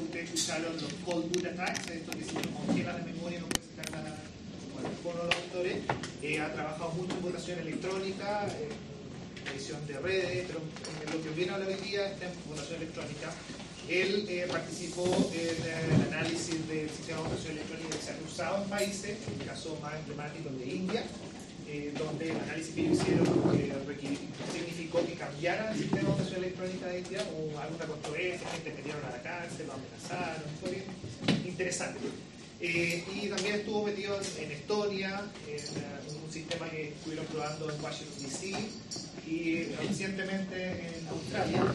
ustedes escucharon los cold boot attacks, esto que si lo congelan la memoria no puede sacar la... Bueno, uno de los autores ha trabajado mucho en votación electrónica, edición de redes, pero en lo que viene ahora hoy día está en votación electrónica. Él participó en el análisis del sistema de votación electrónica que se ha usado en países, en el caso más emblemático de India, donde el análisis que ellos hicieron significó que cambiara el sistema de votación electrónica de India, o alguna controversia, gente que metieron a la cárcel, lo amenazaron, fue bien interesante. Y también estuvo metido en Estonia, en un sistema que estuvieron probando en Washington DC y recientemente en Australia.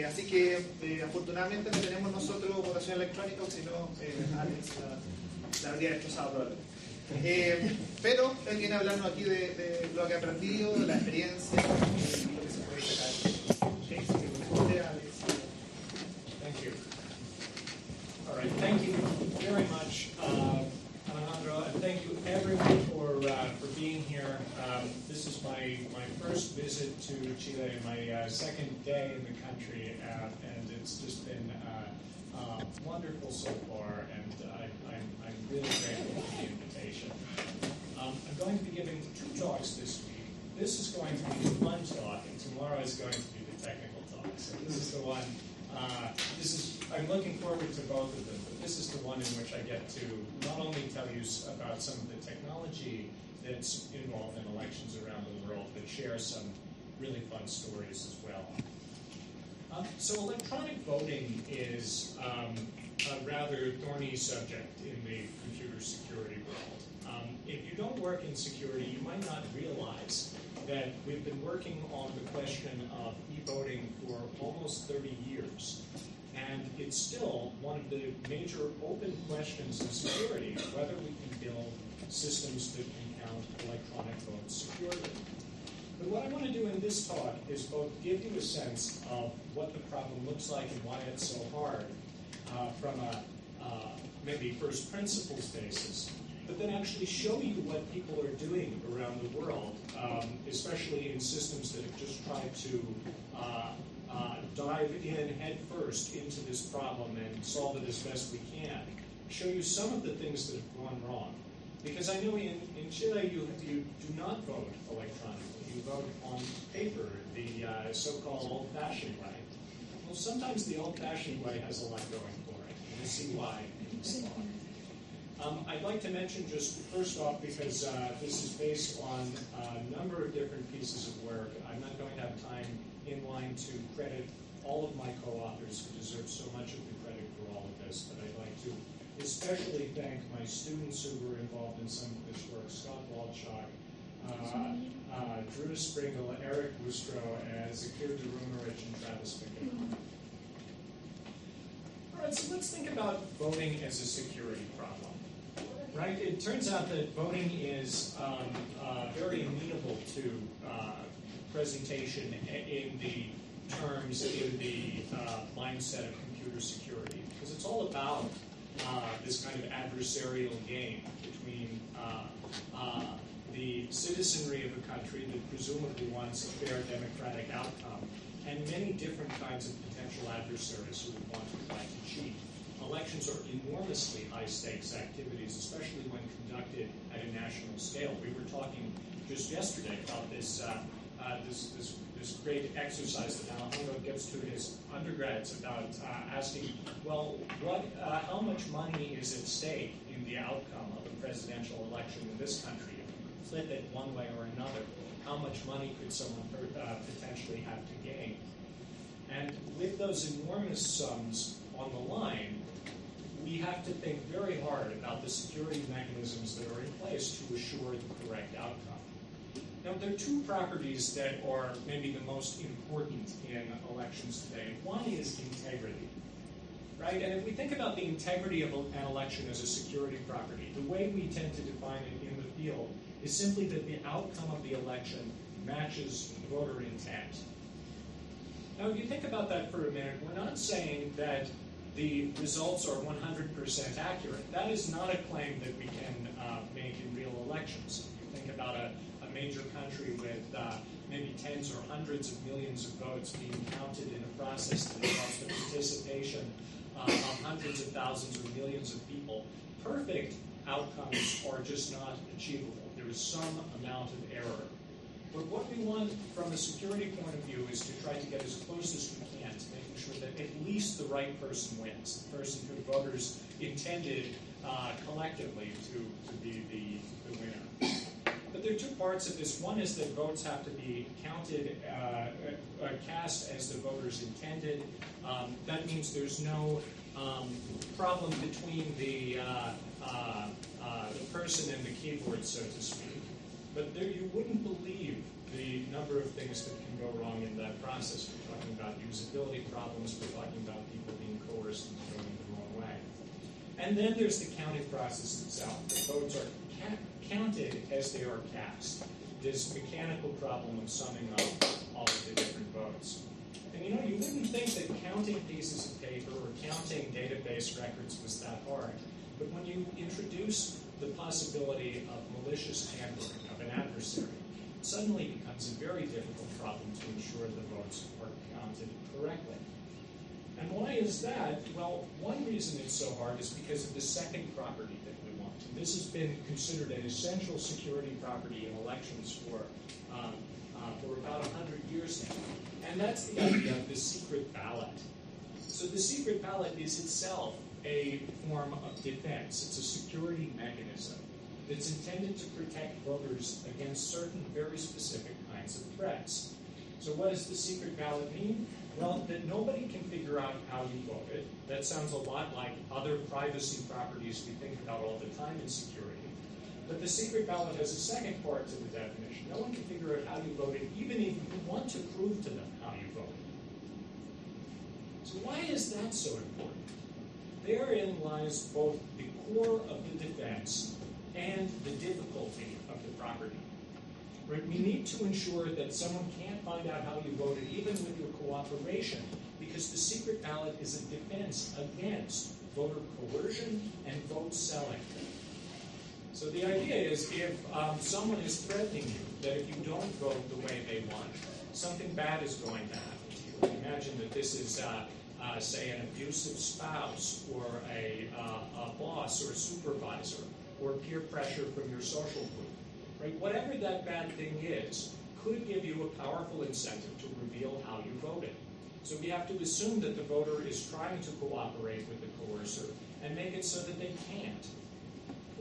Así que afortunadamente no tenemos nosotros votación electrónica, sino Alex la habría destrozado probablemente. Pero él viene a hablarnos aquí de lo que ha aprendido, de la experiencia y lo que se puede sacar. Okay, así que responde Alex. Thank you. All right, thank you very much, Alejandro, and thank you everyone for being here. This is my first visit to Chile, my second day in the country, and it's just been wonderful so far, and I'm really grateful for the invitation. I'm going to be giving 2 talks this week. This is going to be the fun talk, and tomorrow is going to be the technical talk. So this is the one. I'm looking forward to both of them, but this is the one in which I get to not only tell you about some of the technology that's involved in elections around the world, but share some really fun stories as well. So electronic voting is a rather thorny subject in the computer security world. If you don't work in security, you might not realize that we've been working on the question of e-voting for almost 30 years. And it's still one of the major open questions in security, whether we can build systems that can count electronic votes securely. But what I want to do in this talk is both give you a sense of what the problem looks like and why it's so hard from a maybe first principles basis, but then actually show you what people are doing around the world, especially in systems that have just tried to dive in head first into this problem and solve it as best we can. Show you some of the things that have gone wrong. Because I know in Chile you do not vote electronically. You vote on paper, the so-called old-fashioned way. Well, sometimes the old-fashioned way has a lot going for it. And we'll see why in this talk. I'd like to mention just first off, because this is based on a number of different pieces of work, I'm not going to have time in line to credit all of my co-authors who deserve so much of the credit for all of this, but I'd like to especially thank my students who were involved in some of this work, Scott Waldschok, Drew Springle, Eric Wustrow, Zakir Darumarich, and Travis McGill. All right, so let's think about voting as a security problem. Right? It turns out that voting is very amenable to presentation in the terms, in the mindset of computer security, because it's all about this kind of adversarial game between the citizenry of a country that presumably wants a fair democratic outcome and many different kinds of potential adversaries who would want to try to cheat. Elections are enormously high-stakes activities, especially when conducted at a national scale. We were talking just yesterday about this great exercise that Alejandro gives to his undergrads about asking, well, how much money is at stake in the outcome of a presidential election in this country? If you flip it one way or another, how much money could someone potentially have to gain? And with those enormous sums on the line, we have to think very hard about the security mechanisms that are in place to assure the correct outcome. Now, there are 2 properties that are maybe the most important in elections today. One is integrity, right? And if we think about the integrity of an election as a security property, the way we tend to define it in the field is simply that the outcome of the election matches voter intent. Now, if you think about that for a minute, we're not saying that the results are 100% accurate. That is not a claim that we can make in real elections. If you think about a major country with maybe tens or hundreds of millions of votes being counted in a process that involves the participation of hundreds of thousands or millions of people, perfect outcomes are just not achievable. There is some amount of error. But what we want from a security point of view is to try to get as close as we can to making sure that at least the right person wins, the person who voters intended collectively to be the winner. But there are two parts of this. One is that votes have to be counted, cast as the voters intended. That means there's no problem between the person and the keyboard, so to speak. But there, you wouldn't believe the number of things that can go wrong in that process. We're talking about usability problems. We're talking about people being coerced into going the wrong way. And then there's the counting process itself. The votes are counted as they are cast. This mechanical problem of summing up all of the different votes. And you know, you wouldn't think that counting pieces of paper or counting database records was that hard. But when you introduce the possibility of malicious tampering of an adversary, it suddenly becomes a very difficult problem to ensure the votes are counted correctly. And why is that? Well, one reason it's so hard is because of the second property that we want. And this has been considered an essential security property in elections for about 100 years now. And that's the idea of the secret ballot. So the secret ballot is itself a form of defense. It's a security mechanism that's intended to protect voters against certain very specific kinds of threats. So what does the secret ballot mean? Well, that nobody can figure out how you voted. That sounds a lot like other privacy properties we think about all the time in security. But the secret ballot has a second part to the definition. No one can figure out how you voted, even if you want to prove to them how you voted. So why is that so important? Therein lies both the core of the defense and the difficulty of the property. Right? We need to ensure that someone can't find out how you voted, even with your cooperation, because the secret ballot is a defense against voter coercion and vote selling. So the idea is if someone is threatening you that if you don't vote the way they want, something bad is going to happen to you. Imagine that this is say, an abusive spouse, or a boss or a supervisor, or peer pressure from your social group. Right? Whatever that bad thing is, could give you a powerful incentive to reveal how you voted. So we have to assume that the voter is trying to cooperate with the coercer and make it so that they can't.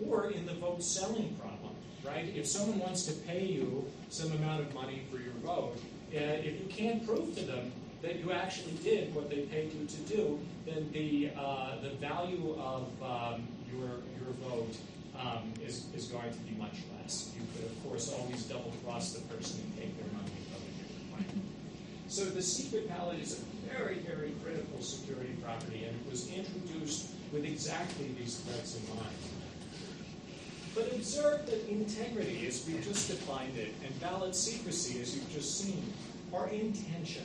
Or in the vote selling problem, right? If someone wants to pay you some amount of money for your vote, if you can't prove to them that you actually did what they paid you to do, then the value of your vote is going to be much less. You could, of course, always double-cross the person and take their money and vote a different way. So the secret ballot is a very, very critical security property, and it was introduced with exactly these threats in mind. But observe that integrity, as we've just defined it, and ballot secrecy, as you've just seen, are in tension.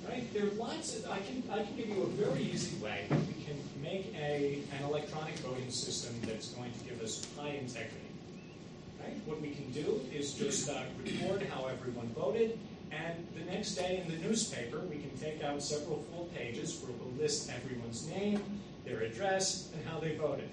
Right? There are lots of, I can give you a very easy way that we can make an electronic voting system that's going to give us high integrity. Right? What we can do is just record how everyone voted, and the next day in the newspaper we can take out several full pages where we'll list everyone's name, their address, and how they voted.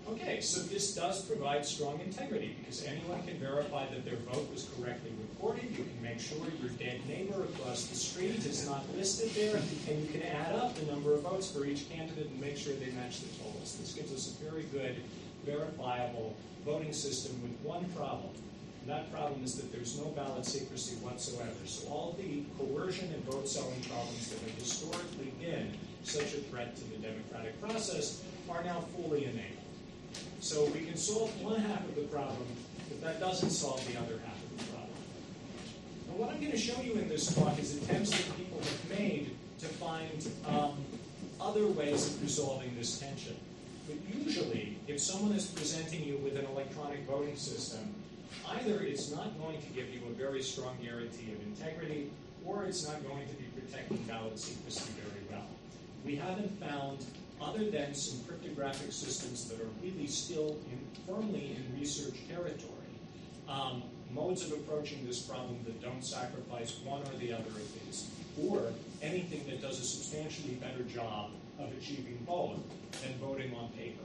Okay, so this does provide strong integrity because anyone can verify that their vote was correctly recorded. You can make sure your dead neighbor across the street is not listed there, and you can add up the number of votes for each candidate and make sure they match the totals. This gives us a very good, verifiable voting system with one problem. And that problem is that there's no ballot secrecy whatsoever. So all the coercion and vote selling problems that have historically been such a threat to the democratic process are now fully enabled. So we can solve one half of the problem, but that doesn't solve the other half of the problem. And what I'm going to show you in this talk is attempts that people have made to find other ways of resolving this tension. But usually, if someone is presenting you with an electronic voting system, either it's not going to give you a very strong guarantee of integrity, or it's not going to be protecting ballot secrecy very well. We haven't found, other than some cryptographic systems that are really still firmly in research territory, modes of approaching this problem that don't sacrifice one or the other of these, or anything that does a substantially better job of achieving both than voting on paper.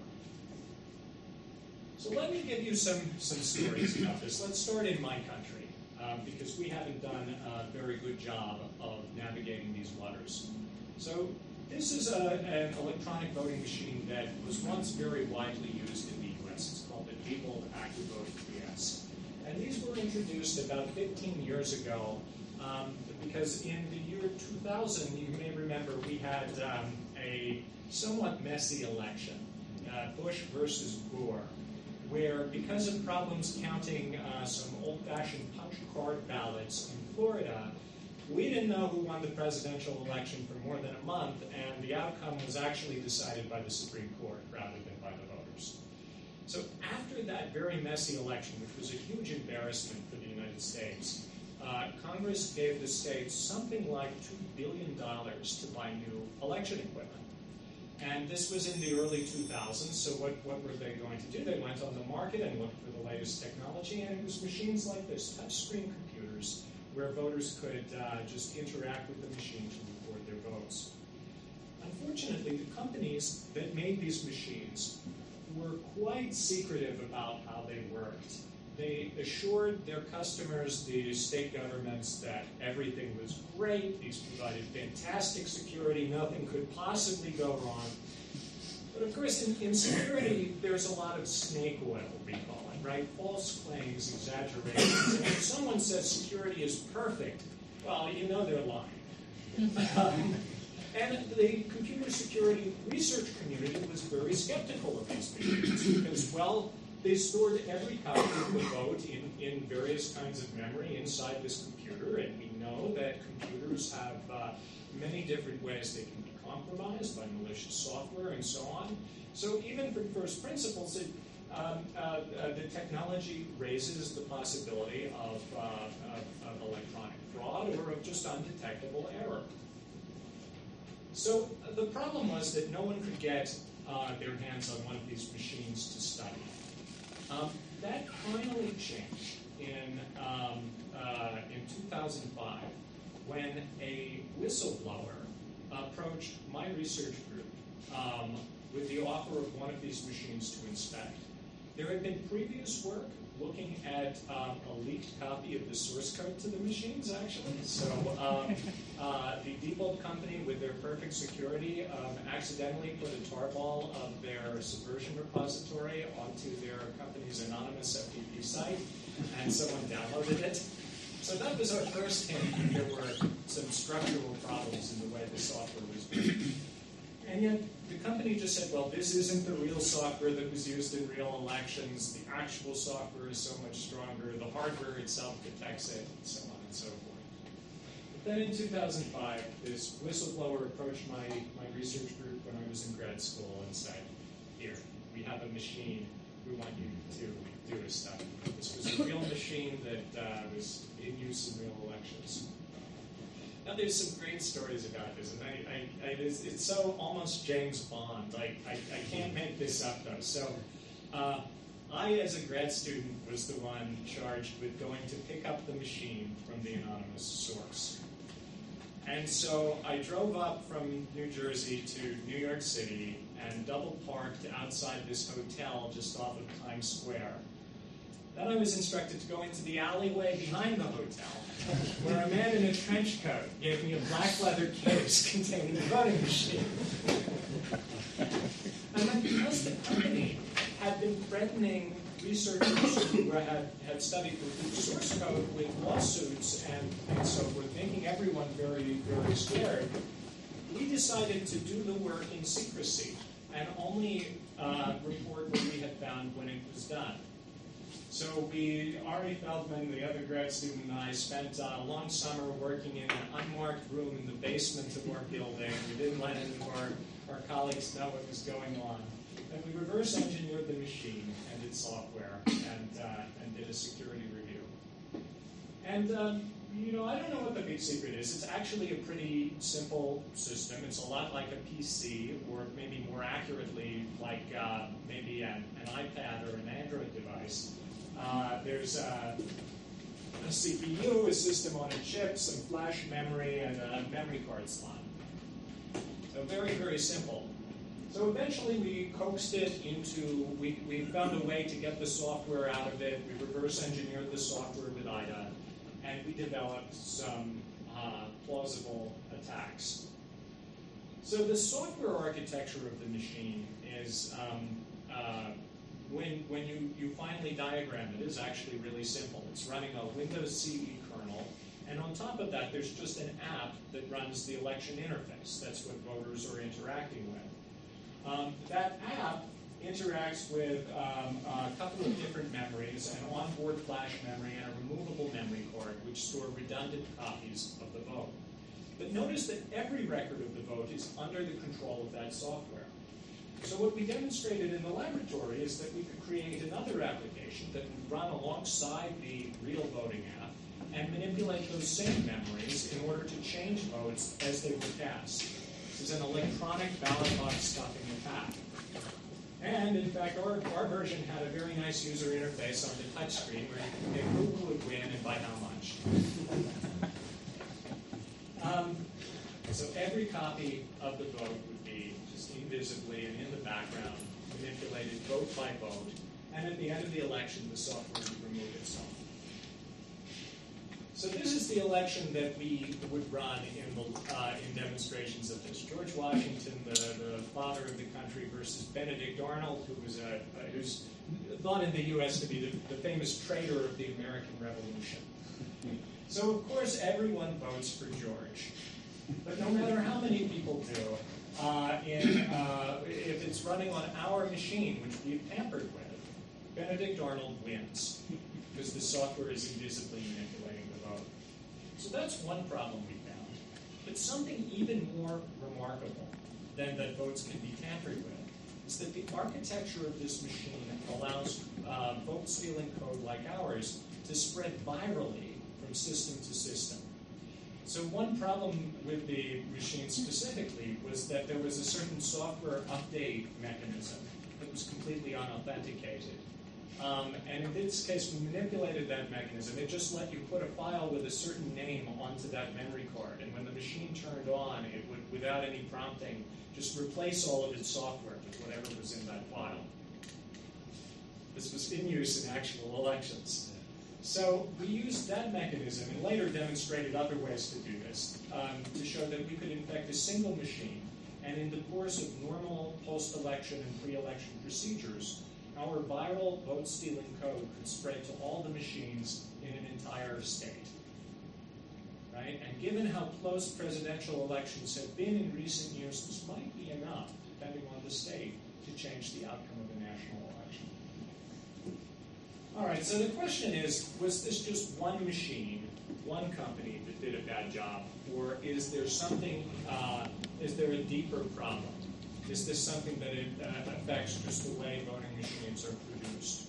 So let me give you some stories about this. Let's start in my country, because we haven't done a very good job of navigating these waters. So this is an electronic voting machine that was once very widely used in the U.S. It's called the Diebold AccuVote 3S. And these were introduced about 15 years ago because in the year 2000, you may remember, we had a somewhat messy election, Bush versus Gore, where because of problems counting some old-fashioned punch card ballots in Florida, we didn't know who won the presidential election for more than a month, and the outcome was actually decided by the Supreme Court rather than by the voters. So after that very messy election, which was a huge embarrassment for the United States, Congress gave the states something like $2 billion to buy new election equipment. And this was in the early 2000s, so what were they going to do? They went on the market and looked for the latest technology, and it was machines like this, touchscreen computers, where voters could just interact with the machine to record their votes. Unfortunately, the companies that made these machines were quite secretive about how they worked. They assured their customers, the state governments, that everything was great, these provided fantastic security, nothing could possibly go wrong. But of course, in security, there's a lot of snake oil, we call it, right? False claims, exaggerations. And if someone says security is perfect, well, you know they're lying. And the computer security research community was very skeptical of these machines because, well, they stored every copy of the vote in various kinds of memory inside this computer, and we know that computers have many different ways they can be compromised by malicious software and so on. So even from first principles, the technology raises the possibility of electronic fraud or of just undetectable error. So the problem was that no one could get their hands on one of these machines to study. That finally changed in 2005 when a whistleblower approached my research group with the offer of one of these machines to inspect. There had been previous work looking at a leaked copy of the source code to the machines, actually. So the Diebold company, with their perfect security, accidentally put a tarball of their subversion repository onto their company's anonymous FTP site, and someone downloaded it. So that was our first hint that there were some structural problems in the way the software was built. And yet, the company just said, well, this isn't the real software that was used in real elections. The actual software is so much stronger. The hardware itself detects it, and so on and so forth. But then in 2005, this whistleblower approached my research group when I was in grad school and said, here, we have a machine. We want you to do a study. This was a real machine that was in use in real elections. Now, there's some great stories about this, and it's so almost James Bond. I can't make this up, though. So I, as a grad student, was the one charged with going to pick up the machine from the anonymous source. And so I drove up from New Jersey to New York City and double parked outside this hotel just off of Times Square. Then I was instructed to go into the alleyway behind the hotel, where a man in a trench coat gave me a black leather case containing the voting machine. And then because the company had been threatening researchers who had studied the source code with lawsuits and so forth, making everyone very, very scared, we decided to do the work in secrecy and only report what we had found when it was done. So Ari Feldman, the other grad student, and I spent a long summer working in an unmarked room in the basement of our building. We didn't let any of our colleagues know what was going on. And we reverse engineered the machine and its software and did a security review. And I don't know what the big secret is. It's actually a pretty simple system. It's a lot like a PC, or maybe more accurately, like maybe an iPad or an Android device. There's a CPU, a system on a chip, some flash memory, and a memory card slot. So very, very simple. So eventually we coaxed it into, we found a way to get the software out of it. We reverse engineered the software with IDA, and we developed some plausible attacks. So the software architecture of the machine is, when you finally diagram it, is actually really simple. It's running a Windows CE kernel, and on top of that, there's just an app that runs the election interface. That's what voters are interacting with. That app interacts with a couple of different memories, an onboard flash memory and a removable memory card, which store redundant copies of the vote. But notice that every record of the vote is under the control of that software. So what we demonstrated in the laboratory is that we could create another application that would run alongside the real voting app and manipulate those same memories in order to change votes as they were cast. This is an electronic ballot box stuffing attack. And in fact, our version had a very nice user interface on the touch screen where you could pick who would win and by how much. So every copy of the vote would be just invisibly and in the background manipulated vote by vote, and at the end of the election, the software would remove itself. So this is the election that we would run in demonstrations of this. George Washington, the father of the country, versus Benedict Arnold, who's thought in the U.S. to be the famous traitor of the American Revolution. So of course everyone votes for George. But no matter how many people do, if it's running on our machine, which we've tampered with, Benedict Arnold wins, because the software is invisibly manipulating the vote. So that's one problem we found. But something even more remarkable than that votes can be tampered with is that the architecture of this machine allows vote-stealing code like ours to spread virally from system to system. So one problem with the machine specifically was that there was a certain software update mechanism that was completely unauthenticated. And in this case, we manipulated that mechanism. It just let you put a file with a certain name onto that memory card. And when the machine turned on, it would, without any prompting, just replace all of its software with whatever was in that file. This was in use in actual elections. So we used that mechanism and later demonstrated other ways to do this, to show that we could infect a single machine, and in the course of normal post-election and pre-election procedures, our viral vote-stealing code could spread to all the machines in an entire state. Right? And given how close presidential elections have been in recent years, this might be enough, depending on the state, to change the outcome of a national election. All right, so the question is, was this just one machine, one company that did a bad job, or is there something, is there a deeper problem? Is this something that affects just the way voting machines are produced?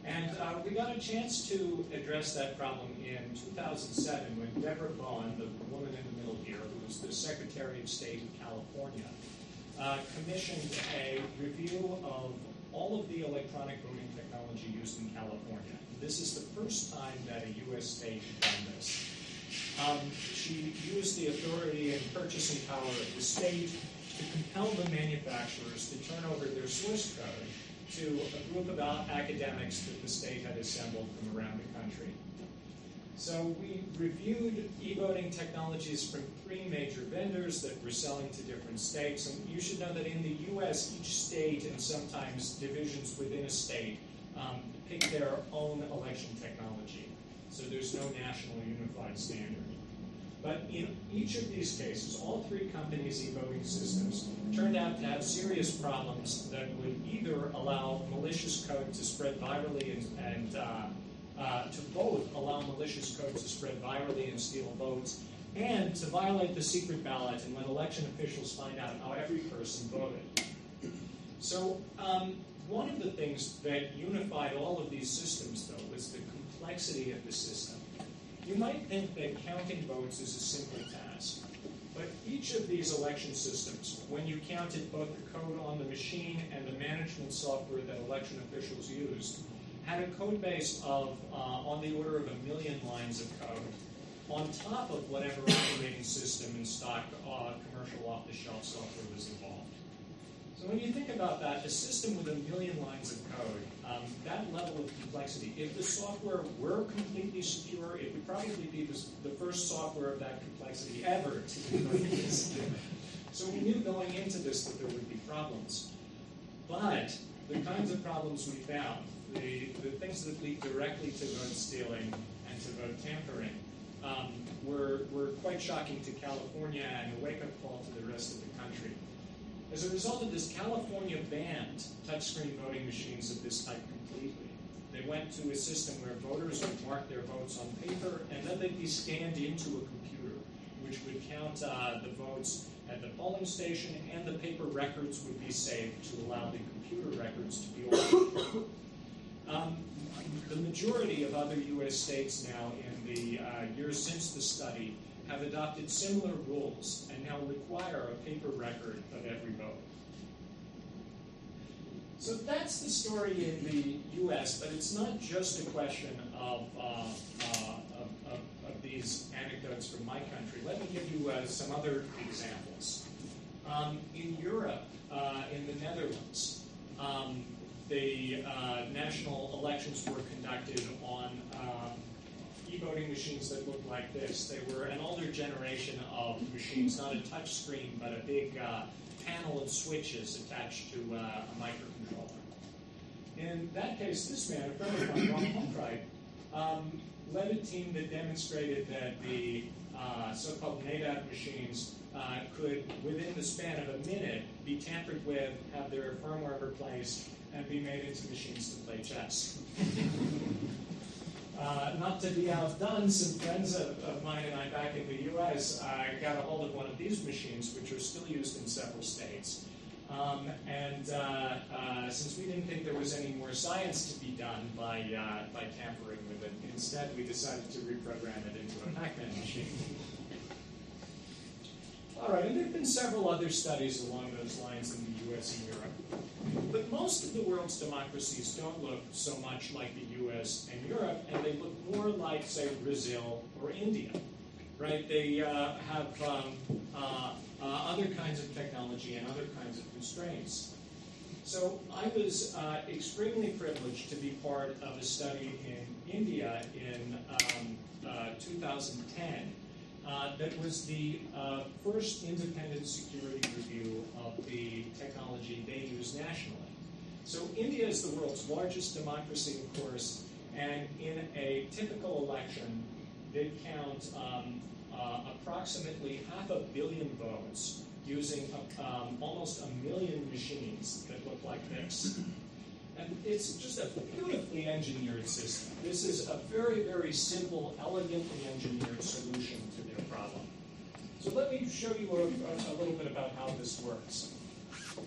And we got a chance to address that problem in 2007 when Deborah Bowen, the woman in the middle here, who was the Secretary of State of California, commissioned a review of all of the electronic voting technology used in California. This is the first time that a U.S. state had done this. She used the authority and purchasing power of the state to compel the manufacturers to turn over their source code to a group of academics that the state had assembled from around the country. So we reviewed e-voting technologies from 3 major vendors that were selling to different states. And you should know that in the U.S., each state and sometimes divisions within a state pick their own election technology. So there's no national unified standard. But in each of these cases, all 3 companies' e-voting systems turned out to have serious problems that would either allow malicious code to spread virally and to both allow malicious code to spread virally and steal votes, and to violate the secret ballot and let election officials find out how every person voted. So one of the things that unified all of these systems, though, was the complexity of the system. You might think that counting votes is a simple task, but each of these election systems, when you counted both the code on the machine and the management software that election officials used, had a code base of on the order of 1 million lines of code on top of whatever operating system and stock commercial off-the-shelf software was involved. So when you think about that, a system with 1 million lines of code, that level of complexity, if the software were completely secure, it would probably be the first software of that complexity ever to be released. So we knew going into this that there would be problems. But the kinds of problems we found, the things that lead directly to vote stealing and to vote tampering, were quite shocking to California and a wake-up call to the rest of the country. As a result of this, California banned touchscreen voting machines of this type completely. They went to a system where voters would mark their votes on paper, and then they'd be scanned into a computer, which would count the votes at the polling station, and the paper records would be saved to allow the computer records to be altered. The majority of other U.S. states now, in the years since the study, have adopted similar rules and now require a paper record of every vote. So that's the story in the U.S., but it's not just a question of these anecdotes from my country. Let me give you some other examples. In Europe, in the Netherlands, the national elections were conducted on e-voting machines that looked like this. They were an older generation of machines, not a touch screen, but a big panel of switches attached to a microcontroller. In that case, this man, a friend of mine, Ron Holmbright, led a team that demonstrated that the so-called NADAP machines could, within the span of a minute, be tampered with, have their firmware replaced, and be made into machines to play chess. Not to be outdone, some friends of mine and I back in the U.S. Got a hold of one of these machines, which are still used in several states. Since we didn't think there was any more science to be done by tampering with it, instead we decided to reprogram it into a Pac-Man machine. All right, and there have been several other studies along those lines in the U.S. and Europe. But most of the world's democracies don't look so much like the U.S. and Europe, and they look more like, say, Brazil or India, right? They have other kinds of technology and other kinds of constraints. So I was extremely privileged to be part of a study in India in 2010 that was the first independent security review of the technology they use nationally. So India is the world's largest democracy, of course, and in a typical election, they count approximately 500 million votes using almost 1 million machines that look like this. And it's just a beautifully engineered system. This is a very, very simple, elegantly engineered solution to their problem. So let me show you a little bit about how this works.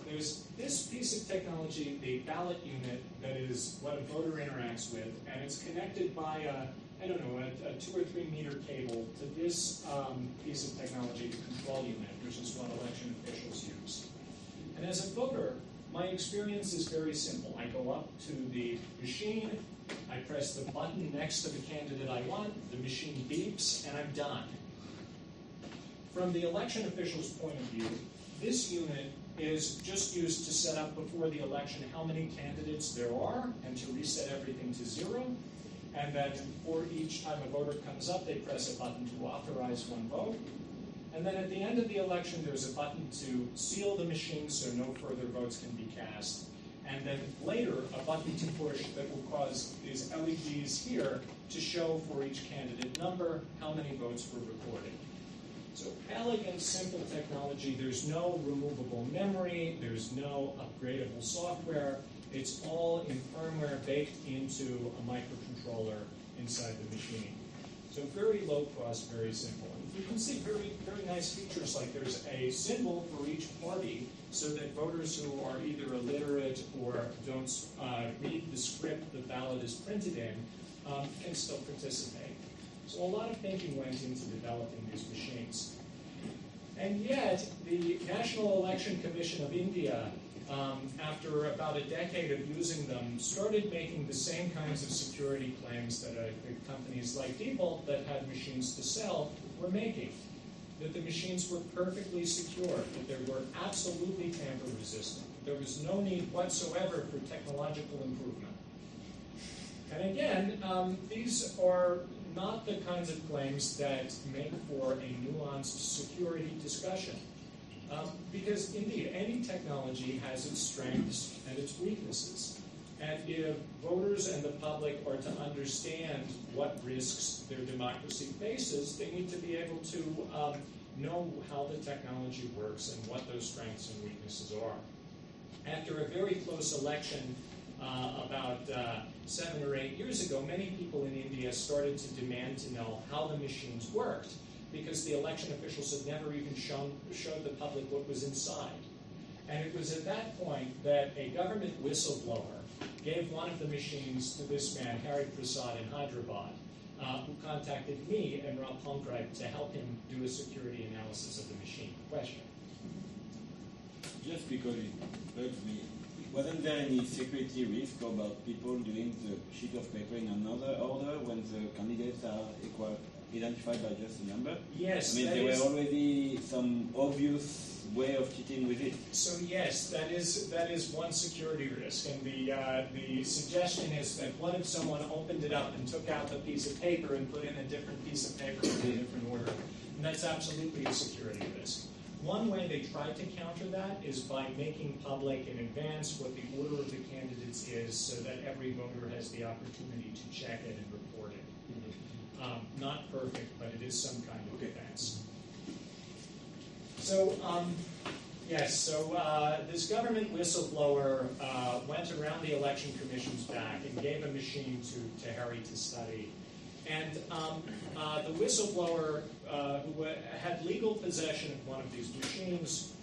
There's this piece of technology, the ballot unit, that is what a voter interacts with, and it's connected by a 2 or 3 meter cable to this piece of technology, the control unit, which is what election officials use. And as a voter, my experience is very simple. I go up to the machine, I press the button next to the candidate I want, the machine beeps, and I'm done. From the election official's point of view, this unit is just used to set up before the election how many candidates there are and to reset everything to 0. And then for each time a voter comes up, they press a button to authorize one vote. And then at the end of the election, there's a button to seal the machine so no further votes can be cast. And then later, a button to push that will cause these LEDs here to show for each candidate number how many votes were recorded. So elegant, simple technology. There's no removable memory. There's no upgradable software. It's all in firmware baked into a microcontroller inside the machine. So very low cost, very simple. And you can see very, very nice features like there's a symbol for each party so that voters who are either illiterate or don't read the script the ballot is printed in can still participate. So a lot of thinking went into developing these machines. And yet, the National Election Commission of India after about a decade of using them, started making the same kinds of security claims that companies like Diebold that had machines to sell were making. That the machines were perfectly secure, that they were absolutely tamper-resistant. There was no need whatsoever for technological improvement. And again, these are not the kinds of claims that make for a nuanced security discussion. Because indeed, any technology has its strengths and its weaknesses. And if voters and the public are to understand what risks their democracy faces, they need to be able to know how the technology works and what those strengths and weaknesses are. After a very close election about 7 or 8 years ago, many people in India started to demand to know how the machines worked, because the election officials had never even showed the public what was inside. And it was at that point that a government whistleblower gave one of the machines to this man, Hari Prasad in Hyderabad, who contacted me and Rob Pankrai to help him do a security analysis of the machine. Question? Just because it bugs me, wasn't there any security risk about people doing the sheet of paper in another order when the candidates are identified by just a number? Yes. I mean, there were already some obvious way of cheating with it. So yes, that is one security risk, and the suggestion is that what if someone opened it up and took out the piece of paper and put in a different piece of paper in a different order? And that's absolutely a security risk. One way they tried to counter that is by making public in advance what the order of the candidates is, so that every voter has the opportunity to check it and report it. Not perfect, but it is some kind of defense. So, this government whistleblower went around the election commission's back and gave a machine to Hari to study. And the whistleblower, who had legal possession of one of these machines,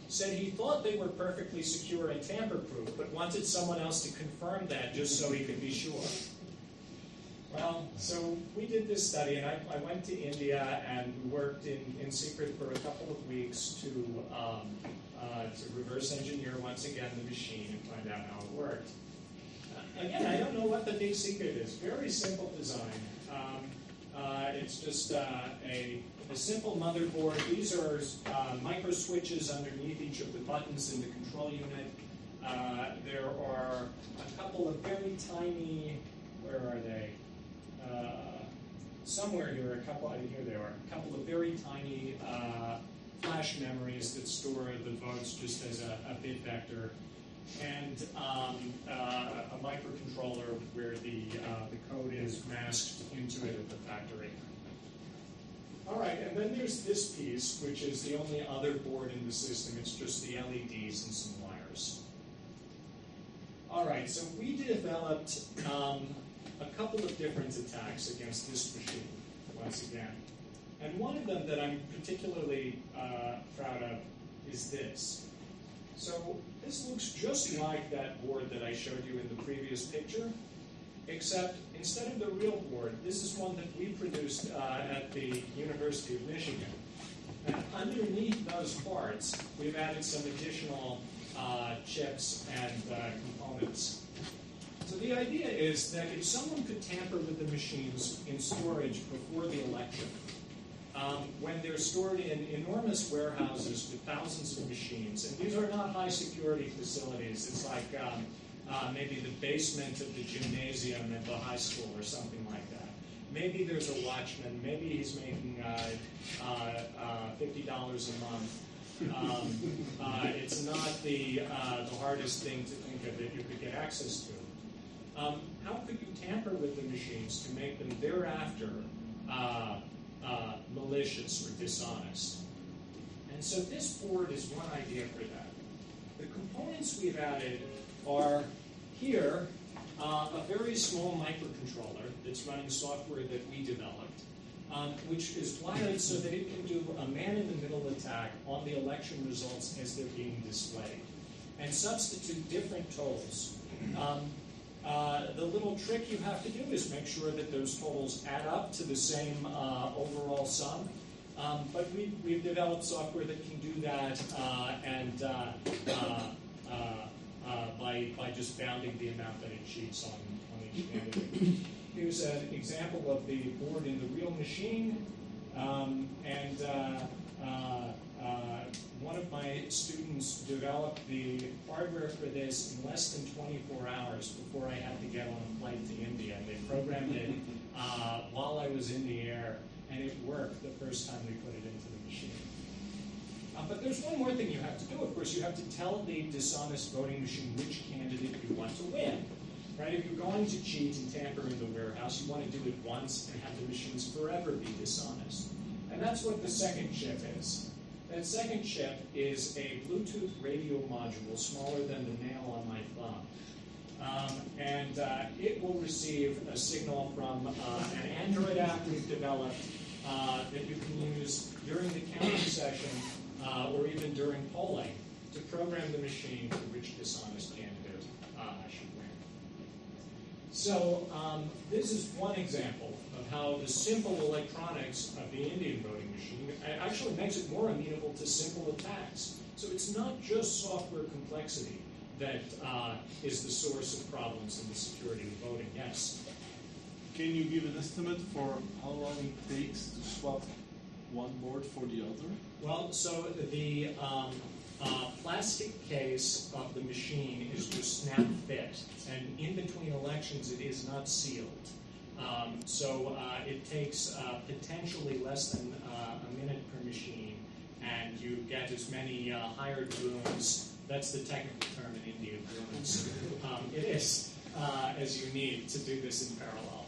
said he thought they were perfectly secure and tamper-proof, but wanted someone else to confirm that just so he could be sure. Well, so we did this study, and I went to India and we worked in secret for a couple of weeks to reverse engineer once again the machine and find out how it worked. Again, I don't know what the big secret is. Very simple design. It's just a simple motherboard. These are micro switches underneath each of the buttons in the control unit. There are a couple of very tiny, where are they? Somewhere here, here they are. A couple of very tiny flash memories that store the votes just as a bit vector, and a microcontroller where the code is masked into it at the factory. All right, and then there's this piece, which is the only other board in the system. It's just the LEDs and some wires. All right, so we developed a couple of different attacks against this machine, once again. And one of them that I'm particularly proud of is this. So this looks just like that board that I showed you in the previous picture, except instead of the real board, this is one that we produced at the University of Michigan. And underneath those parts, we've added some additional chips and components. So the idea is that if someone could tamper with the machines in storage before the election, when they're stored in enormous warehouses with thousands of machines, and these are not high security facilities, it's like maybe the basement of the gymnasium at the high school or something like that. Maybe there's a watchman, maybe he's making $50 a month. It's not the hardest thing to think of that you could get access to. How could you tamper with the machines to make them thereafter malicious or dishonest? And so this board is one idea for that. The components we've added are here a very small microcontroller that's running software that we developed, which is wired so that it can do a man-in-the-middle attack on the election results as they're being displayed, and substitute different totals. The little trick you have to do is make sure that those totals add up to the same overall sum. But we've developed software that can do that, and by just bounding the amount that it cheats on each candidate. Here's an example of the board in the real machine, one of my students developed the hardware for this in less than 24 hours before I had to get on a flight to India. And they programmed it while I was in the air, and it worked the first time we put it into the machine. But there's one more thing you have to do. Of course, you have to tell the dishonest voting machine which candidate you want to win. Right? If you're going to cheat and tamper in the warehouse, you want to do it once and have the machines forever be dishonest. And that's what the second chip is. That second chip is a Bluetooth radio module smaller than the nail on my thumb. It will receive a signal from an Android app we've developed that you can use during the counting session or even during polling to program the machine to which dishonest candidate should win. So this is one example of how the simple electronics of the Indian voting machine actually makes it more amenable to simple attacks. So it's not just software complexity that is the source of problems in the security of voting. Yes? Can you give an estimate for how long it takes to swap one board for the other? Well, so the plastic case of the machine is just snap fit, and in between elections it is not sealed. It takes potentially less than a minute per machine, and you get as many hired goons, that's the technical term in India, goons, it is, as you need to do this in parallel.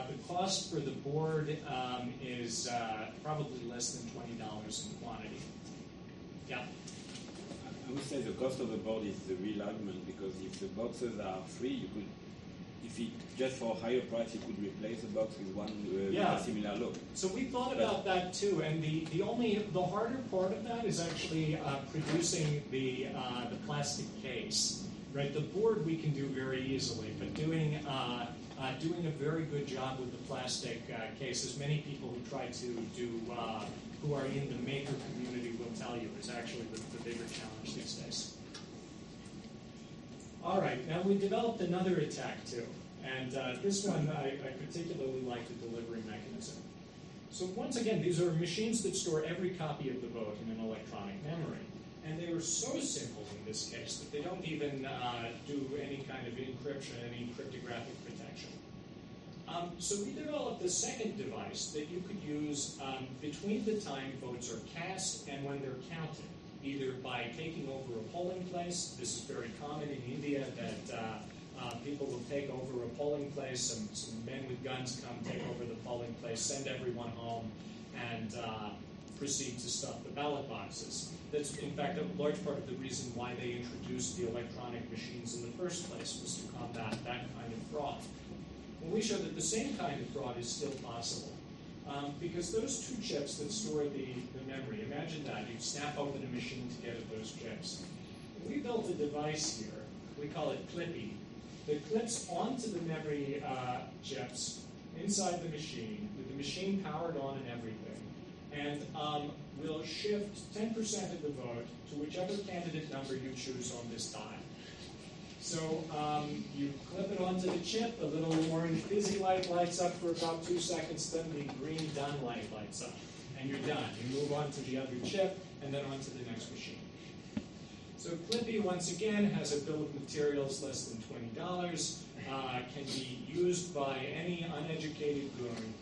The cost for the board is probably less than $20 in quantity. Yeah? I would say the cost of the board is the real argument, because if the boxes are free, you could, if it just for a higher price, you could replace the box with one with a similar look. So we thought about that too, and the harder part of that is actually producing the plastic case. Right, the board we can do very easily, but doing a very good job with the plastic cases, many people who try to do who are in the maker community will tell you is actually the bigger challenge these days. All right, now we developed another attack too, and this one I particularly like the delivery mechanism. So once again, these are machines that store every copy of the vote in an electronic memory. And they were so simple in this case that they don't even do any kind of encryption, any cryptographic protection. So we developed a second device that you could use between the time votes are cast and when they're counted, either by taking over a polling place. This is very common in India that people will take over a polling place, some men with guns come take over the polling place, send everyone home, and proceed to stuff the ballot boxes. That's, in fact, a large part of the reason why they introduced the electronic machines in the first place, was to combat that kind of fraud. Well, we show that the same kind of fraud is still possible. Because those two chips that store the memory, imagine that, you snap open a machine to get at those chips. We built a device here, we call it Clippy, that clips onto the memory chips inside the machine, with the machine powered on and everything, and will shift 10% of the vote to whichever candidate number you choose on this die. So you clip it onto the chip, the little orange fizzy light lights up for about 2 seconds, then the green done light lights up, and you're done. You move on to the other chip, and then on to the next machine. So Clippy, once again, has a bill of materials less than $20, can be used by any uneducated goon,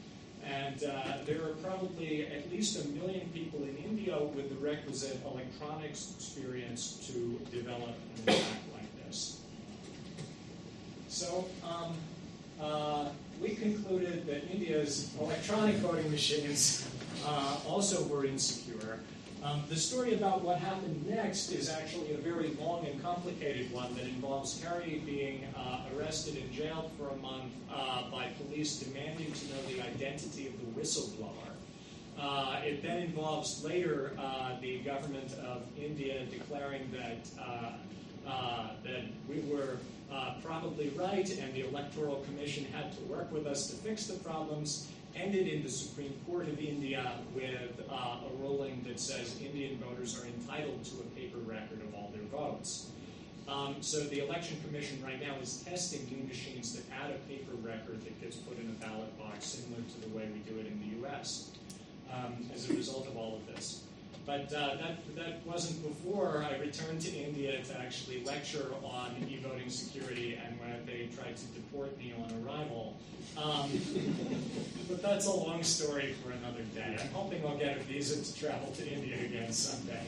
and there are probably at least 1 million people in India with the requisite electronics experience to develop an attack like this. So we concluded that India's electronic voting machines also were insecure. The story about what happened next is actually a very long and complicated one that involves Harry being arrested and jailed for a month by police demanding to know the identity of the whistleblower. It then involves later the government of India declaring that we were probably right and the Electoral Commission had to work with us to fix the problems. Ended in the Supreme Court of India with a ruling that says Indian voters are entitled to a paper record of all their votes. So the Election Commission right now is testing new machines that add a paper record that gets put in a ballot box, similar to the way we do it in the U.S. As a result of all of this. But that wasn't before I returned to India to actually lecture on e-voting security, and when they tried to deport me on arrival. But that's a long story for another day. I'm hoping I'll get a visa to travel to India again someday.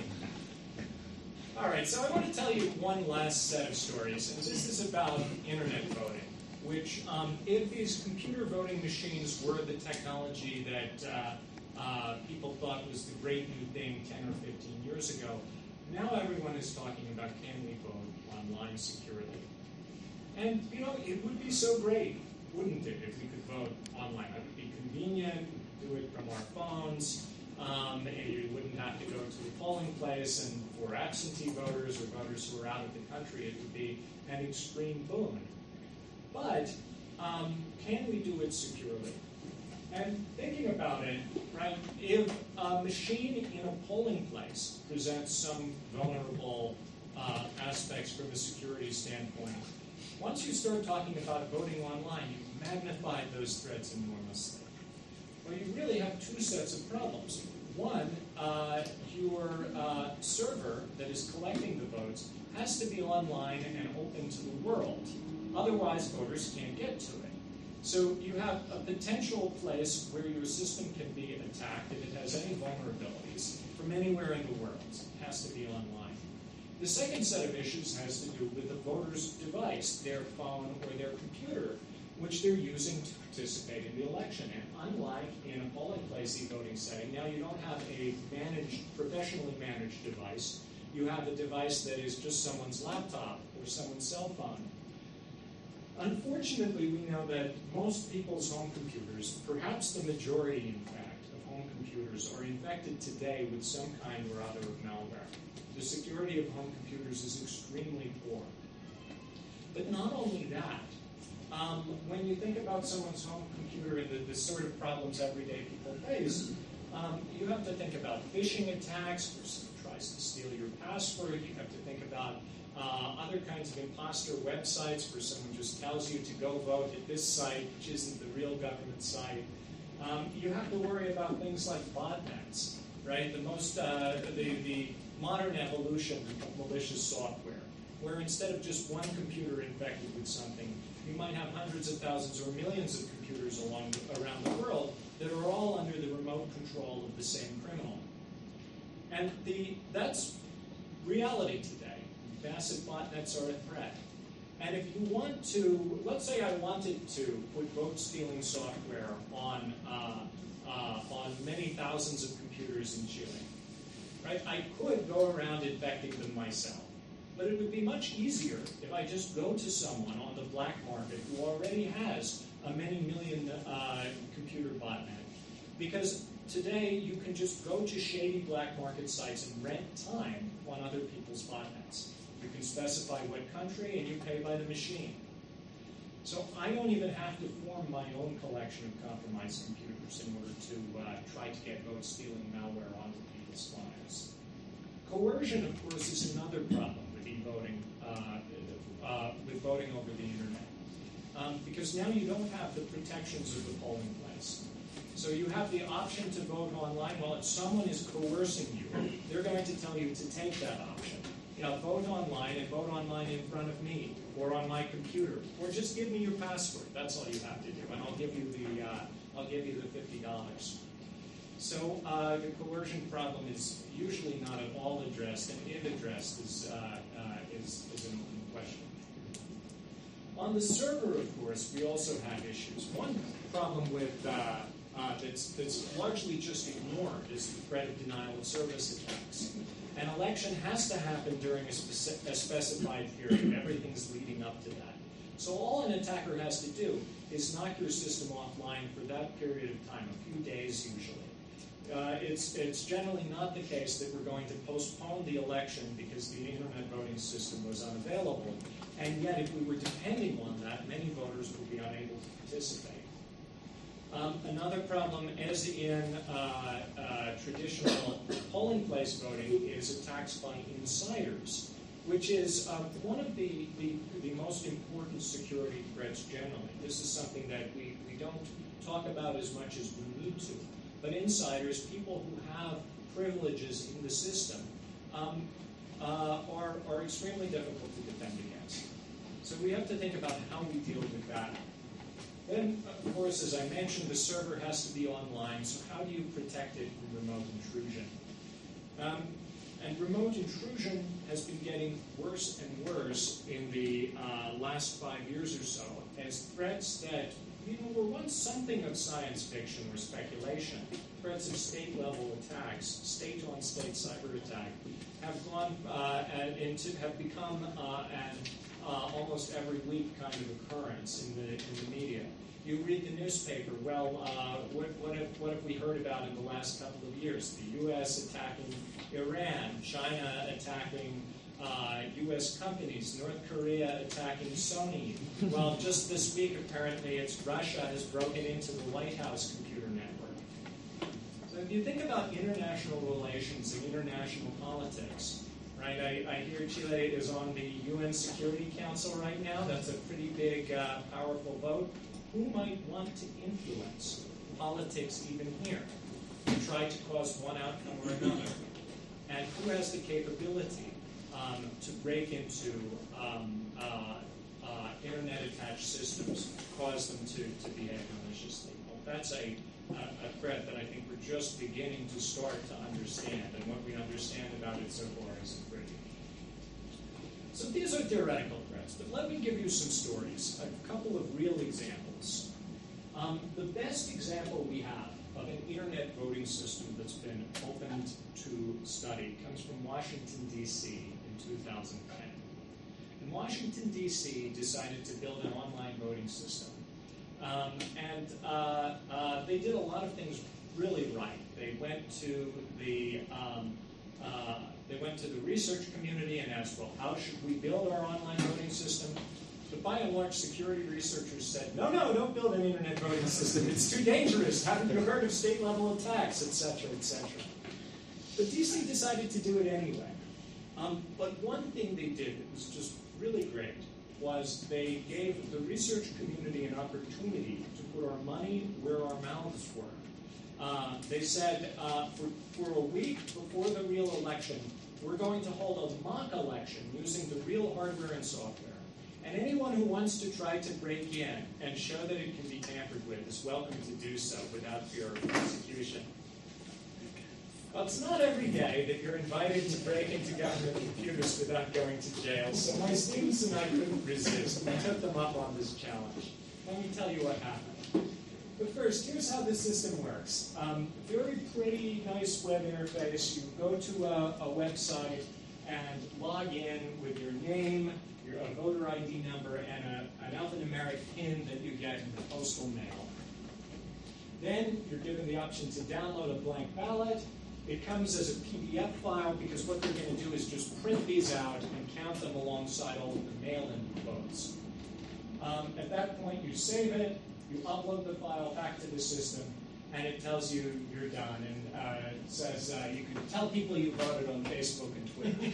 All right, so I want to tell you one last set of stories, and this is about internet voting, which if these computer voting machines were the technology that people thought was the great new thing 10 or 15 years ago, now everyone is talking about, can we vote online securely? And, you know, it would be so great, wouldn't it, if we could vote online? It would be convenient, do it from our phones, and you wouldn't have to go to a polling place, and for absentee voters or voters who are out of the country, it would be an extreme boon. But can we do it securely? And thinking about it, right, if a machine in a polling place presents some vulnerable aspects from a security standpoint, once you start talking about voting online, you magnify those threats enormously. Well, you really have two sets of problems. One, your server that is collecting the votes has to be online and open to the world. Otherwise, voters can't get to it. So you have a potential place where your system can be attacked if it has any vulnerabilities from anywhere in the world. It has to be online. The second set of issues has to do with the voter's device, their phone or their computer, which they're using to participate in the election. And unlike in a polling place e-voting setting, now you don't have a professionally managed device. You have a device that is just someone's laptop or someone's cell phone. Unfortunately, we know that most people's home computers, perhaps the majority, in fact, of home computers, are infected today with some kind or other of malware. The security of home computers is extremely poor. But not only that, when you think about someone's home computer and the sort of problems everyday people face, you have to think about phishing attacks where someone tries to steal your password. You have to think about other kinds of imposter websites where someone just tells you to go vote at this site, which isn't the real government site. You have to worry about things like botnets, right? The modern evolution of malicious software, where instead of just one computer infected with something, you might have hundreds of thousands or millions of computers around the world that are all under the remote control of the same criminal. And that's reality today. Massive botnets are a threat. And if you want to, let's say I wanted to put vote-stealing software on many thousands of computers in Chile, right? I could go around infecting them myself. But it would be much easier if I just go to someone on the black market who already has a many million computer botnet. Because today you can just go to shady black market sites and rent time on other people's botnets. You can specify what country and you pay by the machine. So I don't even have to form my own collection of compromised computers in order to try to get vote-stealing malware onto people's phones. Coercion, of course, is another problem with e-voting, with voting over the internet. Because now you don't have the protections of the polling place. So you have the option to vote online. Well, if someone is coercing you, they're going to tell you to take that option. You know, vote online and vote online in front of me or on my computer, or just give me your password. That's all you have to do, and I'll give you the $50. So the coercion problem is usually not at all addressed, and if addressed, is an open question. On the server, of course, we also have issues. One problem with that's largely just ignored is the threat of denial of service attacks. An election has to happen during a specified period. Everything's leading up to that. So all an attacker has to do is knock your system offline for that period of time, a few days usually. It's generally not the case that we're going to postpone the election because the internet voting system was unavailable. And yet, if we were depending on that, many voters would be unable to participate. Another problem, as in traditional polling place voting, is attacks by insiders, which is one of the most important security threats generally. This is something that we don't talk about as much as we need to. But insiders, people who have privileges in the system, are extremely difficult to defend against. So we have to think about how we deal with that. Then, of course, as I mentioned, the server has to be online, so how do you protect it from remote intrusion? And remote intrusion has been getting worse and worse in the last 5 years or so, as threats that were once something of science fiction or speculation. Threats of state-level attacks, state-on-state cyber attack, have gone have become an almost every week kind of occurrence in the media. You read the newspaper. Well, what have we heard about in the last couple of years? The U.S. attacking Iran, China attacking U.S. companies, North Korea attacking Sony. Well, just this week, apparently, it's Russia has broken into the White House computer network. So if you think about international relations and international politics, right? I hear Chile is on the UN Security Council right now. That's a pretty big, powerful vote. Who might want to influence politics even here? To try to cause one outcome or another? And who has the capability to break into internet-attached systems, cause them to behave maliciously? Well, that's a threat that I think we're just beginning to start to understand, and what we understand about it so far isn't pretty. So these are theoretical threats, but let me give you some stories, a couple of real examples. The best example we have of an internet voting system that's been opened to study comes from Washington, D.C. in 2010. And Washington, D.C. decided to build an online voting system. They did a lot of things really right. They went to the research community and asked, well, how should we build our online voting system? But by and large, security researchers said, no, don't build an internet voting system. It's too dangerous. Haven't you heard of state-level attacks, et cetera, et cetera. But DC decided to do it anyway. But one thing they did that was just really great was they gave the research community an opportunity to put our money where our mouths were. They said, for a week before the real election, we're going to hold a mock election using the real hardware and software. And anyone who wants to try to break in and show that it can be tampered with is welcome to do so without fear of prosecution. Well, it's not every day that you're invited to break into government computers without going to jail, so my students and I couldn't resist. We took them up on this challenge. Let me tell you what happened. But first, here's how the system works. Very pretty, nice web interface. You go to a website and log in with your name, your voter ID number, and an alphanumeric PIN that you get in the postal mail. Then you're given the option to download a blank ballot. It comes as a PDF file because what they're going to do is just print these out and count them alongside all of the mail-in votes. At that point, you save it, you upload the file back to the system, and it tells you you're done. And it says you can tell people you voted on Facebook and Twitter.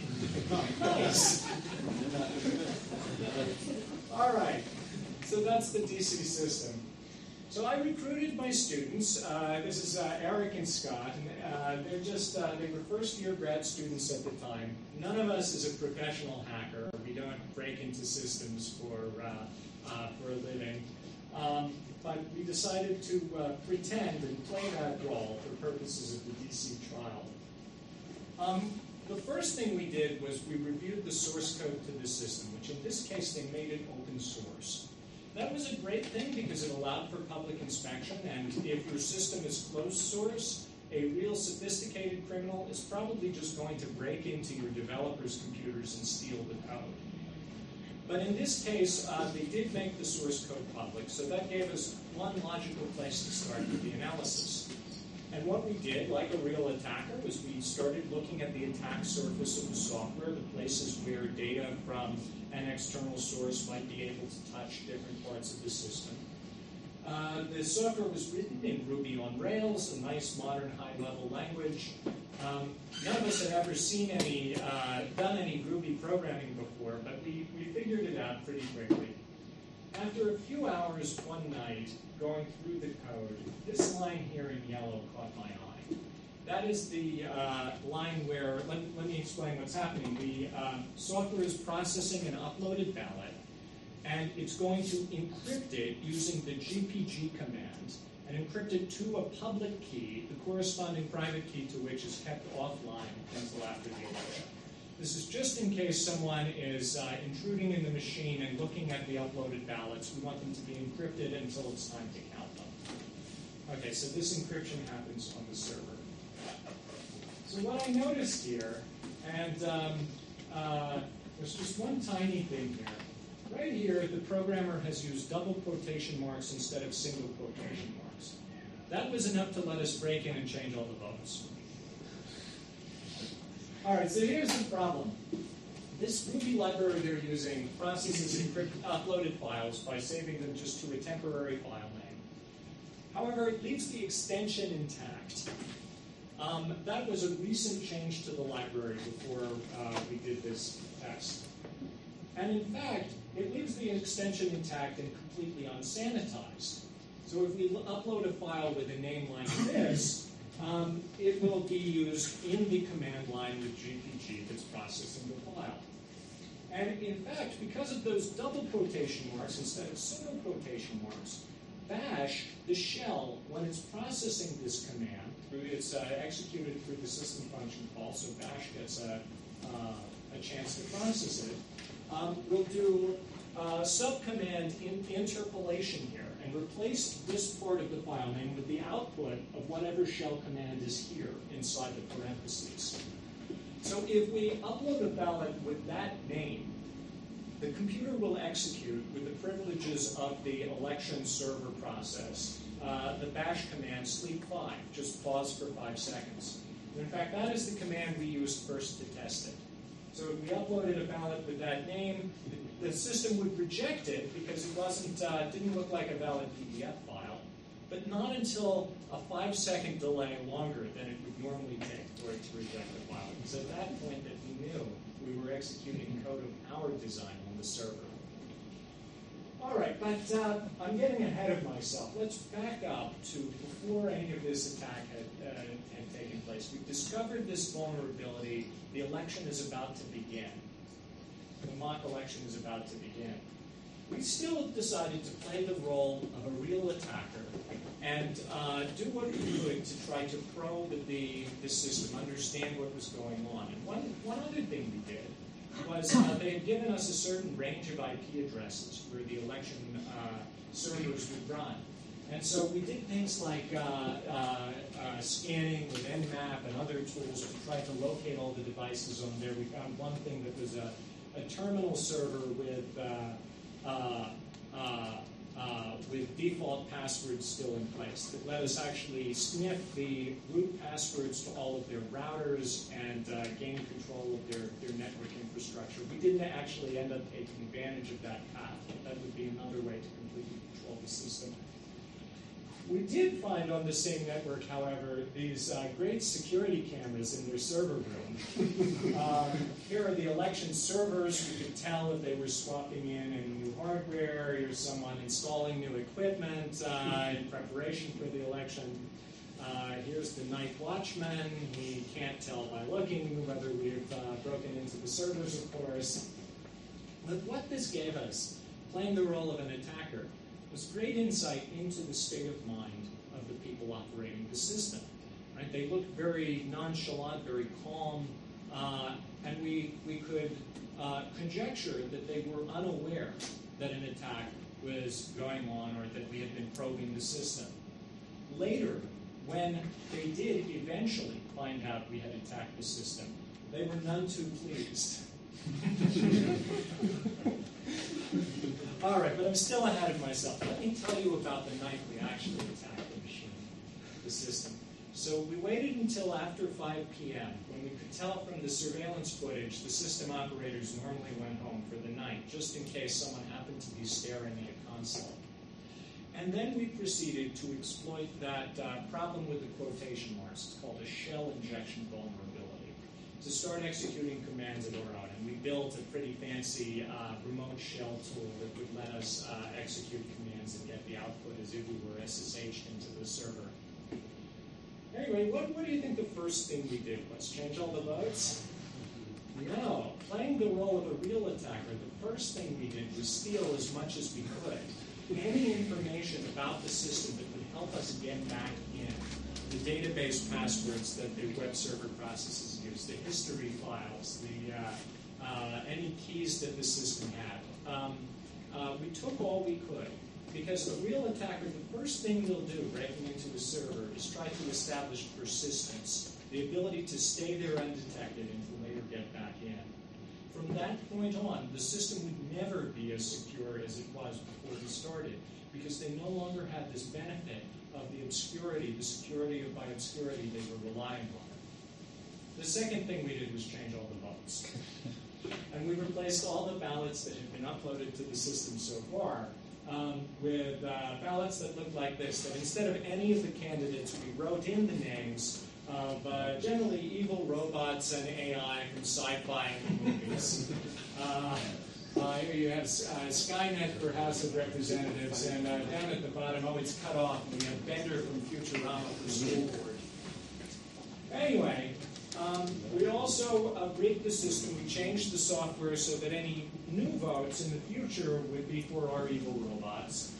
Nice. All right. So that's the DC system. So I recruited my students. This is Eric and Scott. And, they were first-year grad students at the time. None of us is a professional hacker. We don't break into systems for a living. But we decided to pretend and play that role for purposes of the DC trial. The first thing we did was we reviewed the source code to the system, which in this case they made it open source. That was a great thing because it allowed for public inspection, and if your system is closed source, a real sophisticated criminal is probably just going to break into your developers' computers and steal the code. But in this case, they did make the source code public, so that gave us one logical place to start with the analysis. And what we did, like a real attacker, was we started looking at the attack surface of the software, the places where data from an external source might be able to touch different parts of the system. The software was written in Ruby on Rails, a nice modern high-level language. None of us had ever seen any, done any Ruby programming before, but we figured it out pretty quickly. After a few hours one night going through the code, this line here in yellow caught my eye. That is the line where, let me explain what's happening. The software is processing an uploaded ballot, and it's going to encrypt it using the GPG command, and encrypt it to a public key, the corresponding private key to which is kept offline until after the election. This is just in case someone is intruding in the machine and looking at the uploaded ballots. We want them to be encrypted until it's time to count them. Okay, so this encryption happens on the server. So what I noticed here, and there's just one tiny thing here. Right here, the programmer has used double quotation marks instead of single quotation marks. That was enough to let us break in and change all the votes. All right, so here's the problem. This Ruby library they're using processes uploaded files by saving them just to a temporary file name. However, it leaves the extension intact. That was a recent change to the library before we did this test. And in fact, it leaves the extension intact and completely unsanitized. So if we upload a file with a name like this, it will be used in the command line with GPG that's processing the file. And in fact, because of those double quotation marks instead of single quotation marks, Bash, the shell, when it's processing this command, it's executed through the system function call, so Bash gets a chance to process it, will do subcommand interpolation here and replace this part of the file name with the output of whatever shell command is here inside the parentheses. So if we upload a ballot with that name, the computer will execute with the privileges of the election server process the bash command sleep 5, just pause for 5 seconds. And in fact, that is the command we used first to test it. So if we uploaded a ballot with that name, the system would reject it because it didn't look like a valid PDF file, but not until a 5-second delay longer than it would normally take for it to reject the file. It's at that point that we knew we were executing code of our design on the server. All right, but I'm getting ahead of myself. Let's back up to before any of this attack had taken place. We've discovered this vulnerability. The election is about to begin. The mock election is about to begin. We still decided to play the role of a real attacker and do what we could to try to probe the system, understand what was going on. And one other thing we did was they had given us a certain range of IP addresses where the election servers would run. And so we did things like scanning with Nmap and other tools to try to locate all the devices on there. We found one thing that was a terminal server with default passwords still in place that let us actually sniff the root passwords to all of their routers and gain control of their network infrastructure. We didn't actually end up taking advantage of that path, but that would be another way to completely control the system. We did find on the same network, however, these great security cameras in their server room. Here are the election servers. We could tell if they were swapping in new hardware. Here's someone installing new equipment in preparation for the election. Here's the night watchman. We can't tell by looking whether we've broken into the servers, of course. But what this gave us, playing the role of an attacker, was great insight into the state of mind of the people operating the system. Right? They looked very nonchalant, very calm, and we could conjecture that they were unaware that an attack was going on or that we had been probing the system. Later, when they did eventually find out we had attacked the system, they were none too pleased. All right, but I'm still ahead of myself. Let me tell you about the night we actually attacked the machine, the system. So we waited until after 5 p.m. when we could tell from the surveillance footage the system operators normally went home for the night, just in case someone happened to be staring at a console. And then we proceeded to exploit that problem with the quotation marks. It's called a shell injection vulnerability, to start executing commands of our own. And we built a pretty fancy remote shell tool that would let us execute commands and get the output as if we were SSH'd into the server. Anyway, what do you think the first thing we did was? Change all the votes? No. Playing the role of a real attacker, the first thing we did was steal as much as we could. Any information about the system that would help us get back in. The database passwords that the web server processes use, the history files, any keys that the system had. We took all we could. Because the real attacker, the first thing they'll do breaking into a server is try to establish persistence, the ability to stay there undetected and to later get back in. From that point on, the system would never be as secure as it was before we started, because they no longer had this benefit of the obscurity, the security by obscurity they were relying on. The second thing we did was change all the votes. And we replaced all the ballots that had been uploaded to the system so far with ballots that looked like this, that instead of any of the candidates, we wrote in the names of generally evil robots and AI from sci-fi movies. Here you have Skynet for House of Representatives, and down at the bottom, it's cut off, and we have Bender from Futurama for School Board. Anyway, we also rigged the system. We changed the software so that any new votes in the future would be for our evil robots.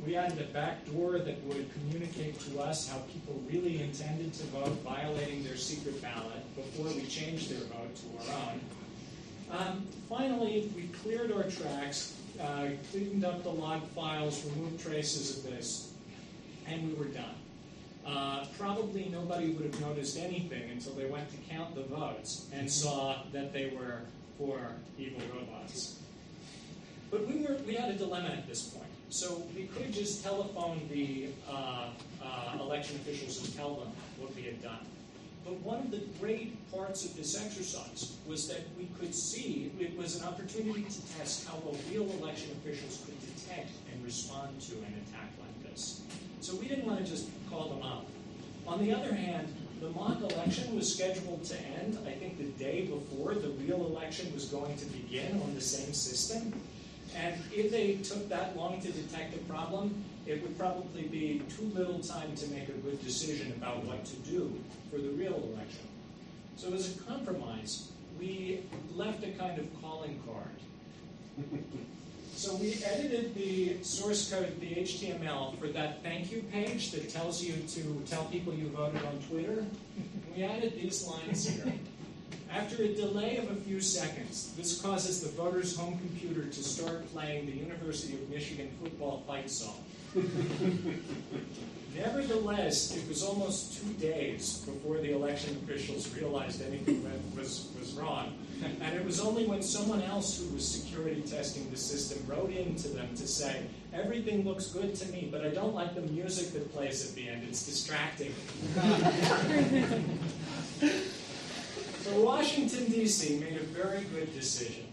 We added a back door that would communicate to us how people really intended to vote, violating their secret ballot before we changed their vote to our own. Finally, we cleared our tracks, cleaned up the log files, removed traces of this, and we were done. Probably nobody would have noticed anything until they went to count the votes and saw that they were for evil robots. But we had a dilemma at this point. So we could just telephone the election officials and tell them what we had done. But one of the great parts of this exercise was that we could see it was an opportunity to test how well real election officials could detect and respond to an attack like this. So we didn't want to just call them up. On the other hand, the mock election was scheduled to end, I think, the day before the real election was going to begin on the same system. And if they took that long to detect a problem, it would probably be too little time to make a good decision about what to do for the real election. So as a compromise, we left a kind of calling card. So we edited the source code, the HTML, for that thank you page that tells you to tell people you voted on Twitter. We added these lines here. After a delay of a few seconds, this causes the voter's home computer to start playing the University of Michigan football fight song. Nevertheless, it was almost 2 days before the election officials realized anything was wrong. And it was only when someone else who was security testing the system wrote in to them to say, everything looks good to me, but I don't like the music that plays at the end. It's distracting. So Washington, D.C. made a very good decision.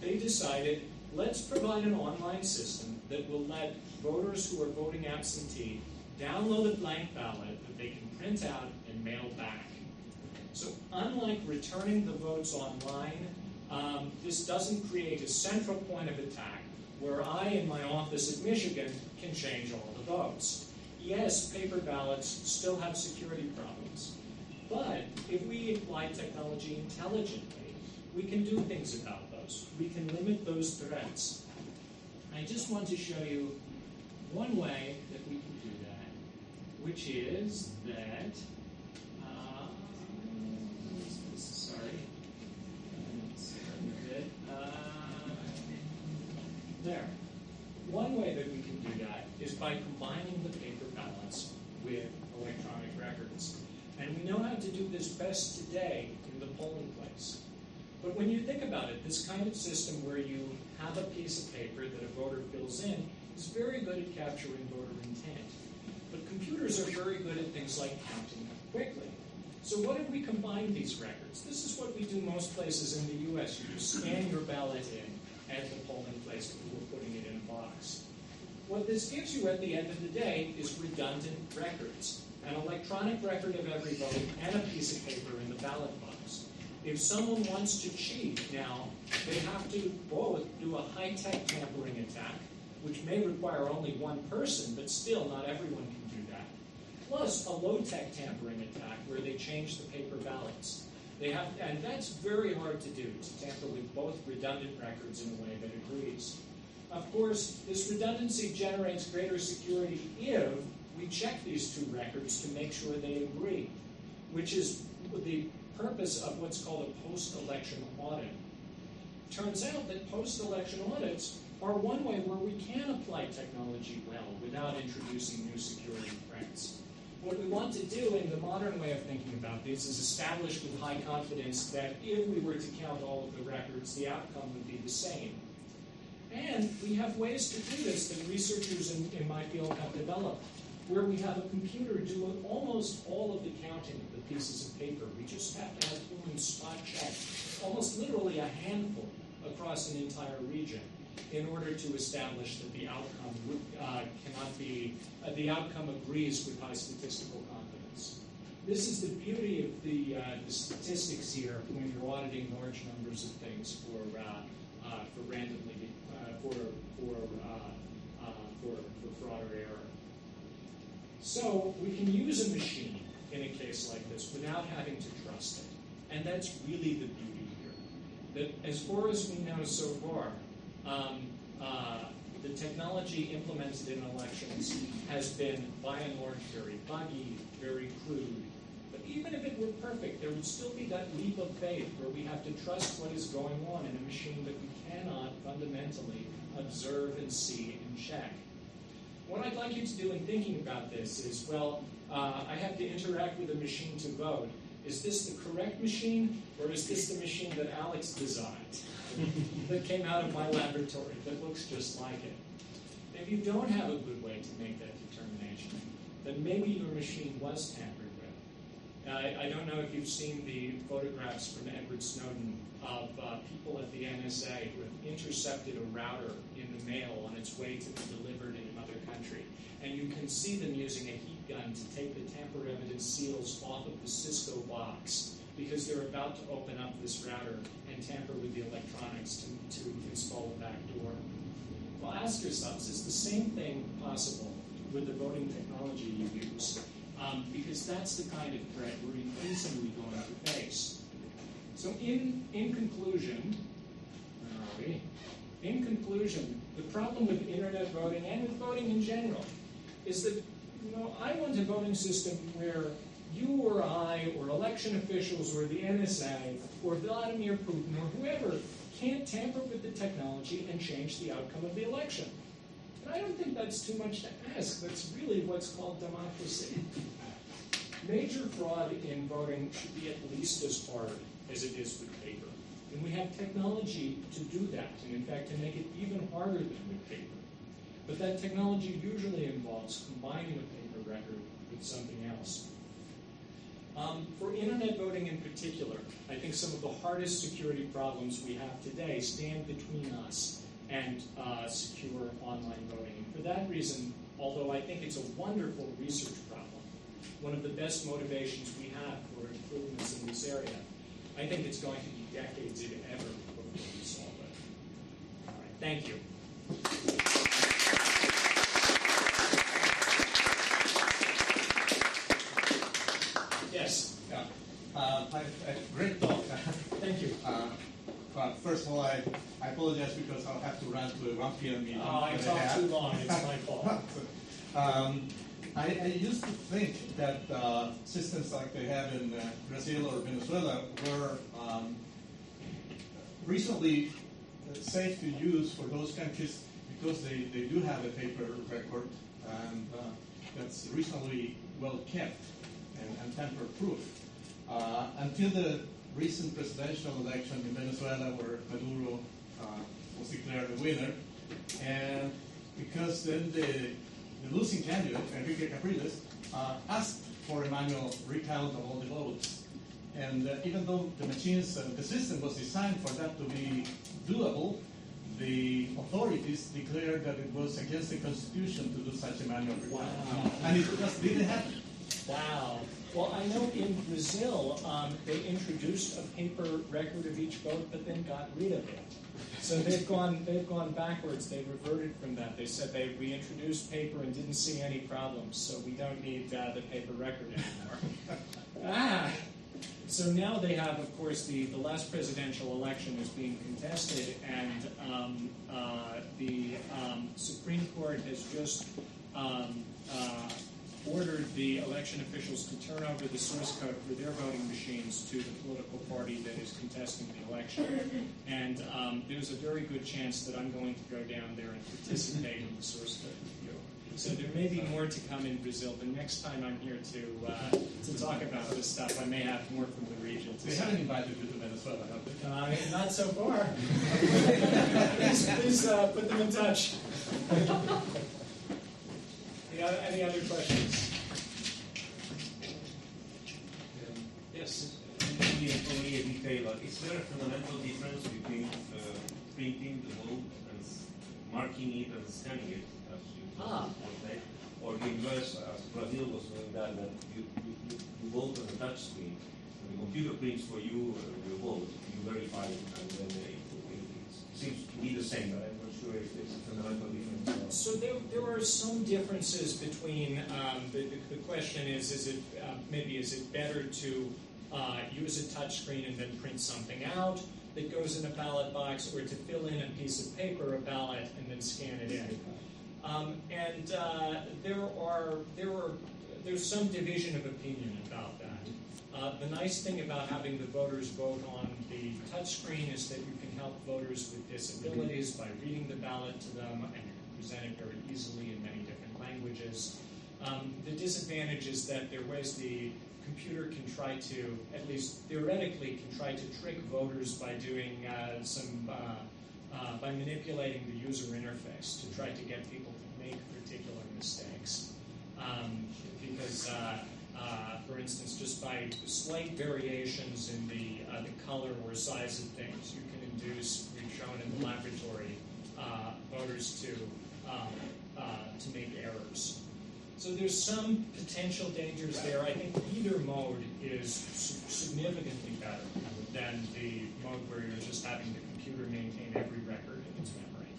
They decided, let's provide an online system that will let voters who are voting absentee download a blank ballot that they can print out and mail back. So unlike returning the votes online, this doesn't create a central point of attack where I, in my office at Michigan, can change all the votes. Yes, paper ballots still have security problems. But if we apply technology intelligently, we can do things about those. We can limit those threats. I just want to show you one way that we can do that, which is that, there. One way that we can do that is by combining the paper ballots with electronic records. And we know how to do this best today in the polling place. But when you think about it, this kind of system where you have a piece of paper that a voter fills in is very good at capturing voter intent. But computers are very good at things like counting quickly. So what if we combine these records? This is what we do most places in the US. You just scan your ballot in at the polling place before putting it in a box. what this gives you at the end of the day is redundant records, an electronic record of every vote and a piece of paper in the ballot box. If someone wants to cheat now, they have to both do a high-tech tampering attack, which may require only one person, but still not everyone can do that, plus a low-tech tampering attack where they change the paper ballots. And that's very hard to do, to tamper with both redundant records in a way that agrees. Of course, this redundancy generates greater security if we check these two records to make sure they agree, which is the purpose of what's called a post-election audit. Turns out that post-election audits are one way where we can apply technology well without introducing new security threats. What we want to do in the modern way of thinking about this is establish with high confidence that if we were to count all of the records, the outcome would be the same. And we have ways to do this that researchers in my field have developed, where we have a computer do almost all of the counting of the pieces of paper. We just have to have humans spot check, almost literally a handful across an entire region, in order to establish that the outcome the outcome agrees with high statistical confidence. This is the beauty of the statistics here when you're auditing large numbers of things for fraud or error. So we can use a machine in a case like this without having to trust it, and that's really the beauty here. That as far as we know so far, the technology implemented in elections has been, by and large, very buggy, very crude. But even if it were perfect, there would still be that leap of faith where we have to trust what is going on in a machine that we cannot fundamentally observe and see and check. What I'd like you to do in thinking about this is, well, I have to interact with a machine to vote. Is this the correct machine, or is this the machine that Alex designed, that came out of my laboratory, that looks just like it? If you don't have a good way to make that determination, then maybe your machine was tampered with. I don't know if you've seen the photographs from Edward Snowden of people at the NSA who have intercepted a router in the mail on its way to be delivered in another country. And you can see them using a heat gun to take the tamper-evident seals off of the Cisco box because they're about to open up this router and tamper with the electronics to install the back door. Well, ask yourselves, is the same thing possible with the voting technology you use? Because that's the kind of threat we're increasingly going to face. So in conclusion, where are we? In conclusion, the problem with internet voting and with voting in general is that, I want a voting system where you or I or election officials or the NSA or Vladimir Putin or whoever can't tamper with the technology and change the outcome of the election. And I don't think that's too much to ask. That's really what's called democracy. Major fraud in voting should be at least as hard as it is with paper. And we have technology to do that, and in fact to make it even harder than with paper. But that technology usually involves combining a paper record with something else. For internet voting in particular, I think some of the hardest security problems we have today stand between us and secure online voting. And for that reason, although I think it's a wonderful research problem, one of the best motivations we have for improvements in this area, I think it's going to be decades, if ever, before we solve it. All right, thank you. Yes. Yeah. Great talk. Thank you. But first of all, I apologize because I'll have to run to a 1 p.m. meeting. I talked too long. It's my fault. I used to think that systems like they have in Brazil or Venezuela were reasonably safe to use for those countries because they do have a paper record and that's reasonably well kept and tamper-proof. Until the recent presidential election in Venezuela where Maduro was declared the winner, and because then the losing candidate, Enrique Capriles, asked for a manual recount of all the votes. And even though the machines, the system was designed for that to be doable, the authorities declared that it was against the Constitution to do such a manual requirement. Wow. And it just didn't happen. Wow. Well, I know in Brazil, they introduced a paper record of each vote, but then got rid of it. So they've gone backwards. They reverted from that. They said they reintroduced paper and didn't see any problems, so we don't need the paper record anymore. So now they have, of course, the last presidential election is being contested, and the Supreme Court has just ordered the election officials to turn over the source code for their voting machines to the political party that is contesting the election. And there's a very good chance that I'm going to go down there and participate in the source code review. So there may be more to come in Brazil. The next time I'm here to talk about this stuff, I may have more from the region. They haven't invited you to Venezuela, have they? Not so far. please put them in touch. Any other questions? Yes. Only a detail. Is there a fundamental difference between printing the vote and marking it and scanning it, as you said, or the inverse, as Brazil was doing that you vote on the touch screen, and the computer prints for you your vote, you verify it, and then it seems to be the same, but I'm not sure if there's a fundamental difference. So there are some differences between, the question is it better to use a touch screen and then print something out that goes in a ballot box, or to fill in a piece of paper, a ballot, and then scan it in? There's some division of opinion about that. The nice thing about having the voters vote on the touch screen is that you can help voters with disabilities by reading the ballot to them, and you can present it very easily in many different languages. The disadvantage is that there are ways the computer can try to, at least theoretically, can try to trick voters by doing by manipulating the user interface to try to get people to make particular mistakes. Because, for instance, just by slight variations in the color or size of things, you can induce, we've shown in the laboratory, voters to make errors. So there's some potential dangers there. I think either mode is significantly better than the mode where you're just having the computer maintain every record in its memory.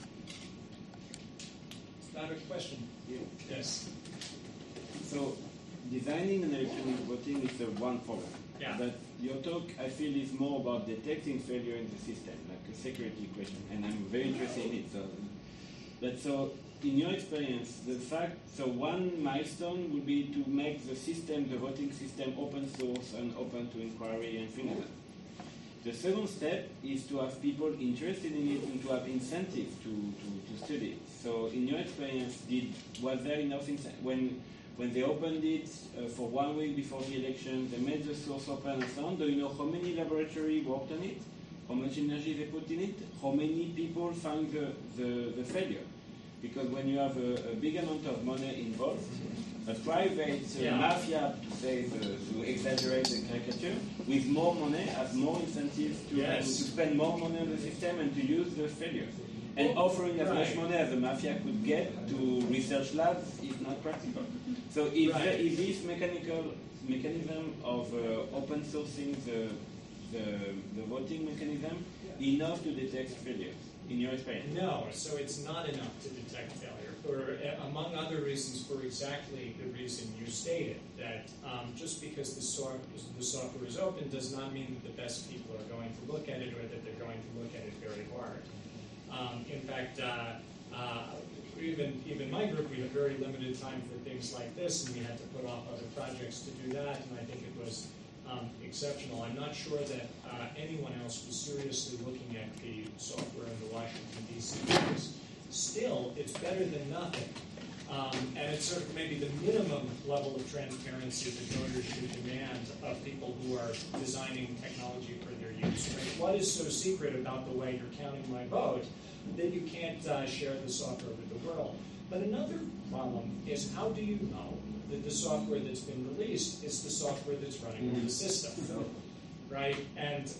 Is that a question? Yeah. Yes. So, designing an electronic voting is one problem. Yeah. But your talk, I feel, is more about detecting failure in the system, like a security question, and I'm very interested in it. So, in your experience, one milestone would be to make the system, the voting system, open source and open to inquiry and things like that. The second step is to have people interested in it and to have incentive to study it. So, in your experience, was there enough incentive when they opened it for 1 week before the election, they made the source open and so on? Do you know how many laboratories worked on it? How much energy they put in it? How many people found the failure? Because when you have a big amount of money involved, a private mafia, to exaggerate the caricature, with more money has more incentive to spend more money on the system and to use the failure. And offering as much money as the mafia could get to research labs is not practical. So is this mechanism of open sourcing the voting mechanism enough to detect failures, in your experience? No, so it's not enough to detect failure, for among other reasons, for exactly the reason you stated, that just because the software is open does not mean that the best people are going to look at it, or that they're going to look at it very hard. In fact, even my group, we had very limited time for things like this, and we had to put off other projects to do that, and I think it was exceptional. I'm not sure that anyone else was seriously looking at the software in the Washington, D.C. case. Still, it's better than nothing. And it's sort of maybe the minimum level of transparency that voters should demand of people who are designing technology for their use. Right? What is so secret about the way you're counting my vote that you can't share the software with the world? But another problem is, how do you know that the software that's been released is the software that's running the system? right? And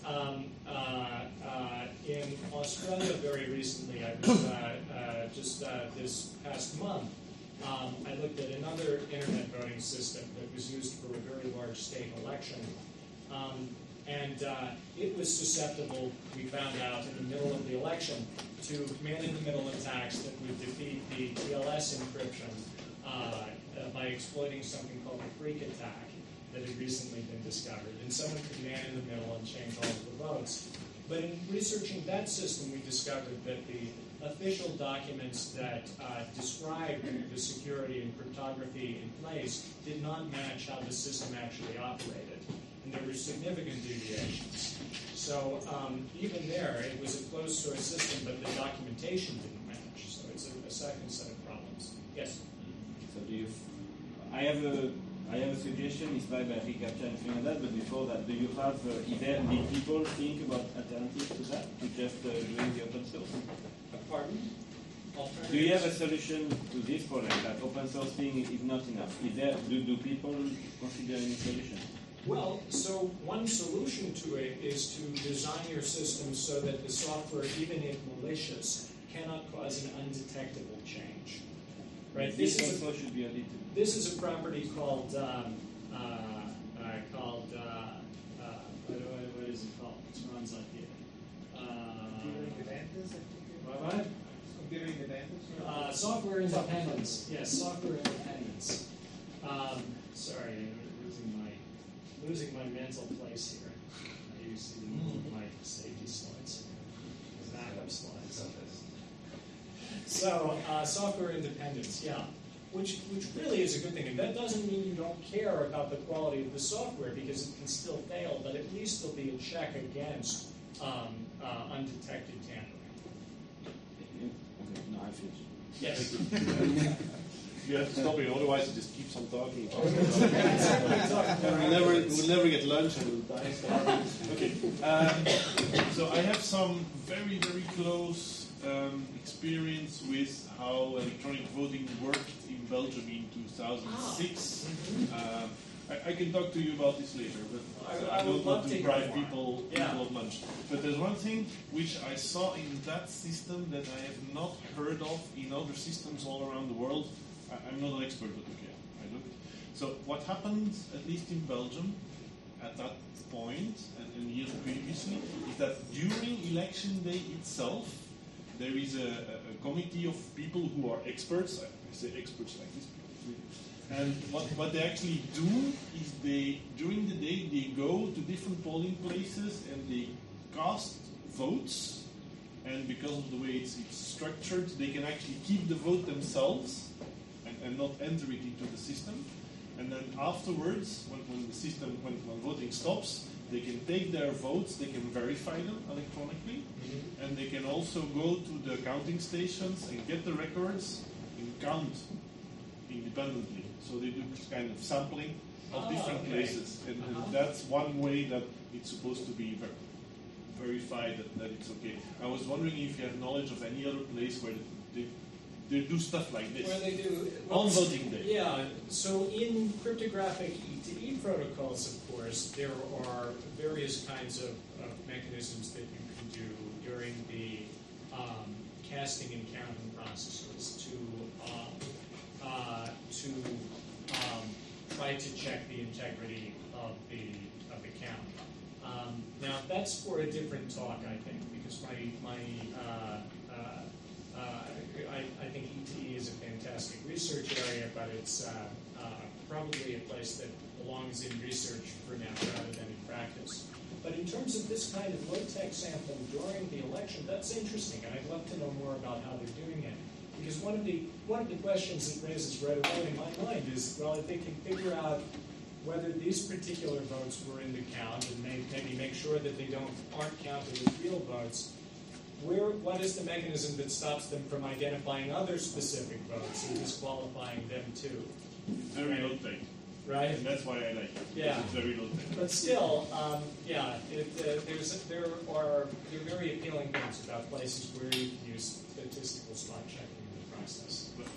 in Australia very recently, I was just this past month, I looked at another internet voting system that was used for a very large state election. And it was susceptible, we found out in the middle of the election, to man-in-the-middle attacks that would defeat the TLS encryption by exploiting something called the freak attack that had recently been discovered. And someone could man in the middle and change all of the votes. But in researching that system, we discovered that the official documents that described the security and cryptography in place did not match how the system actually operated. And there were significant deviations. So even there, it was a closed source system, but the documentation didn't match. So it's a second set of problems. Yes? So I have a suggestion inspired by reCAPTCHA and things like that, but before that, do you have, did people think about alternatives to that, to just doing the open source? Pardon? Do you have a solution to this problem, that open source thing is not enough? Do people consider any solution? Well, so one solution to it is to design your system so that the software, even if malicious, cannot cause an undetectable change. Right? This also should be audited. This is a property called what is it called? It runs like here. Software independence. Yes, software independence. Sorry, I'm losing my mental place here. I use my safety slides, backup slides. So software independence, yeah. Which really is a good thing. And that doesn't mean you don't care about the quality of the software, because it can still fail, but at least there'll be a check against undetected tampering. Okay, no, I finished. Yes. You have to stop it, otherwise you just keep on talking. We'll never get lunch and we'll die starving. Okay. So I have some very, very close experience with how electronic voting worked in Belgium in 2006. I can talk to you about this later, but I don't want to bribe people of lunch. But there's one thing which I saw in that system that I have not heard of in other systems all around the world. I'm not an expert, but okay, I looked. So what happened, at least in Belgium, at that point and years previously, is that during election day itself, there is a committee of people who are experts. I say experts like this. And what they actually do is during the day, they go to different polling places and they cast votes. And because of the way it's structured, they can actually keep the vote themselves and not enter it into the system. And then afterwards, when the system, when voting stops, they can take their votes, they can verify them electronically, and they can also go to the counting stations and get the records and count independently. So they do kind of sampling of different places, and that's one way that it's supposed to be verified that it's okay. I was wondering if you have knowledge of any other place where they do stuff like this. Where they do on voting day. Yeah. So in cryptographic E2E protocols, of course, there are various kinds of mechanisms that you can do during the casting and counting processes to try to check the integrity of the count. Now that's for a different talk, I think, because I think E2E is a fantastic research area, but it's probably a place that belongs in research for now rather than in practice. But in terms of this kind of low-tech sampling during the election, that's interesting, and I'd love to know more about how they're doing it. Because one of the questions it raises right away in my mind is, well, if they can figure out whether these particular votes were in the count and maybe make sure that they aren't counted as real votes, what is the mechanism that stops them from identifying other specific votes and disqualifying them too? Very low tech. Right? And that's why I like it. Yeah. It's very low tech. But still, there are very appealing things about places where you can use statistical spot checking in the process. But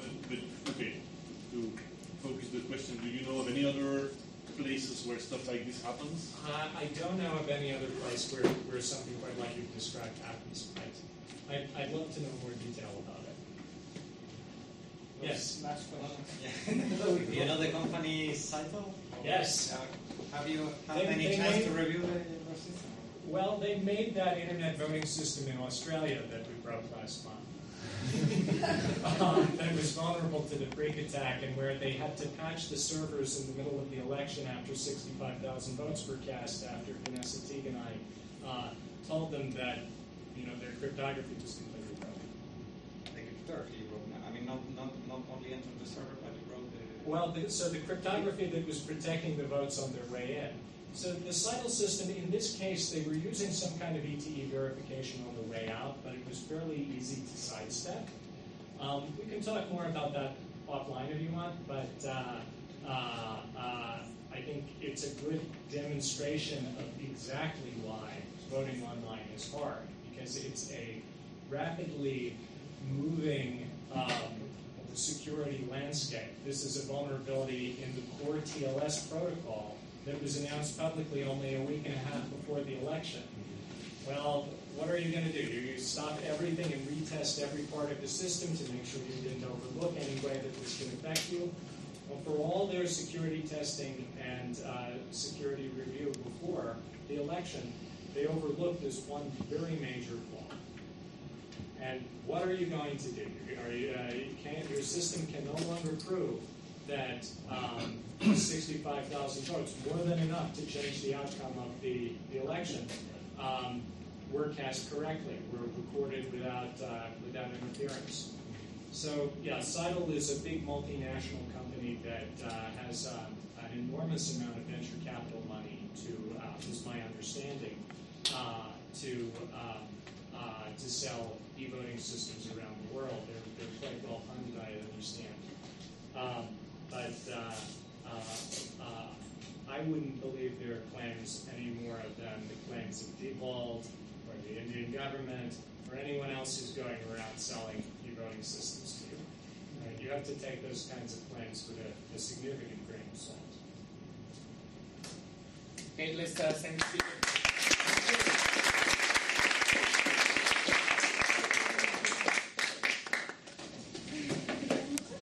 okay, to focus the question, do you know of any other places where stuff like this happens? I don't know of any other place where something quite like you've described happens. I'd love to know more detail about it. Yes. Last question. You know the company Saito? Yes. Have you had They any chance made- to review the system? Well, they made that internet voting system in Australia that we broke last month. That was vulnerable to the Greek attack, and where they had to patch the servers in the middle of the election after 65,000 votes were cast, after Vanessa Teague and I told them that their cryptography was completely broken. The cryptography broke. I mean, not only entered the server, but it broke the. Well, so the cryptography that was protecting the votes on their way in. So the CITL system, in this case, they were using some kind of ETE verification on the way out, but it was fairly easy to sidestep. We can talk more about that offline if you want, but I think it's a good demonstration of exactly why voting online is hard, because it's a rapidly moving security landscape. This is a vulnerability in the core TLS protocol that was announced publicly only a week and a half before the election. Well, what are you going to do? Do you stop everything and retest every part of the system to make sure you didn't overlook any way that this could affect you? Well, for all their security testing and security review before the election, they overlooked this one very major flaw. And what are you going to do? Your system can no longer prove that 65,000 votes, more than enough to change the outcome of the election, were cast correctly, were recorded without interference. So, yeah, CITL is a big multinational company that has an enormous amount of venture capital money is my understanding, to sell e-voting systems around the world. They're quite well funded, I understand. I wouldn't believe their claims any more than the claims of Diebold or the Indian government or anyone else who's going around selling e-voting systems to you. Right? You have to take those kinds of claims with a significant grain of salt. Okay, let's thank the speaker.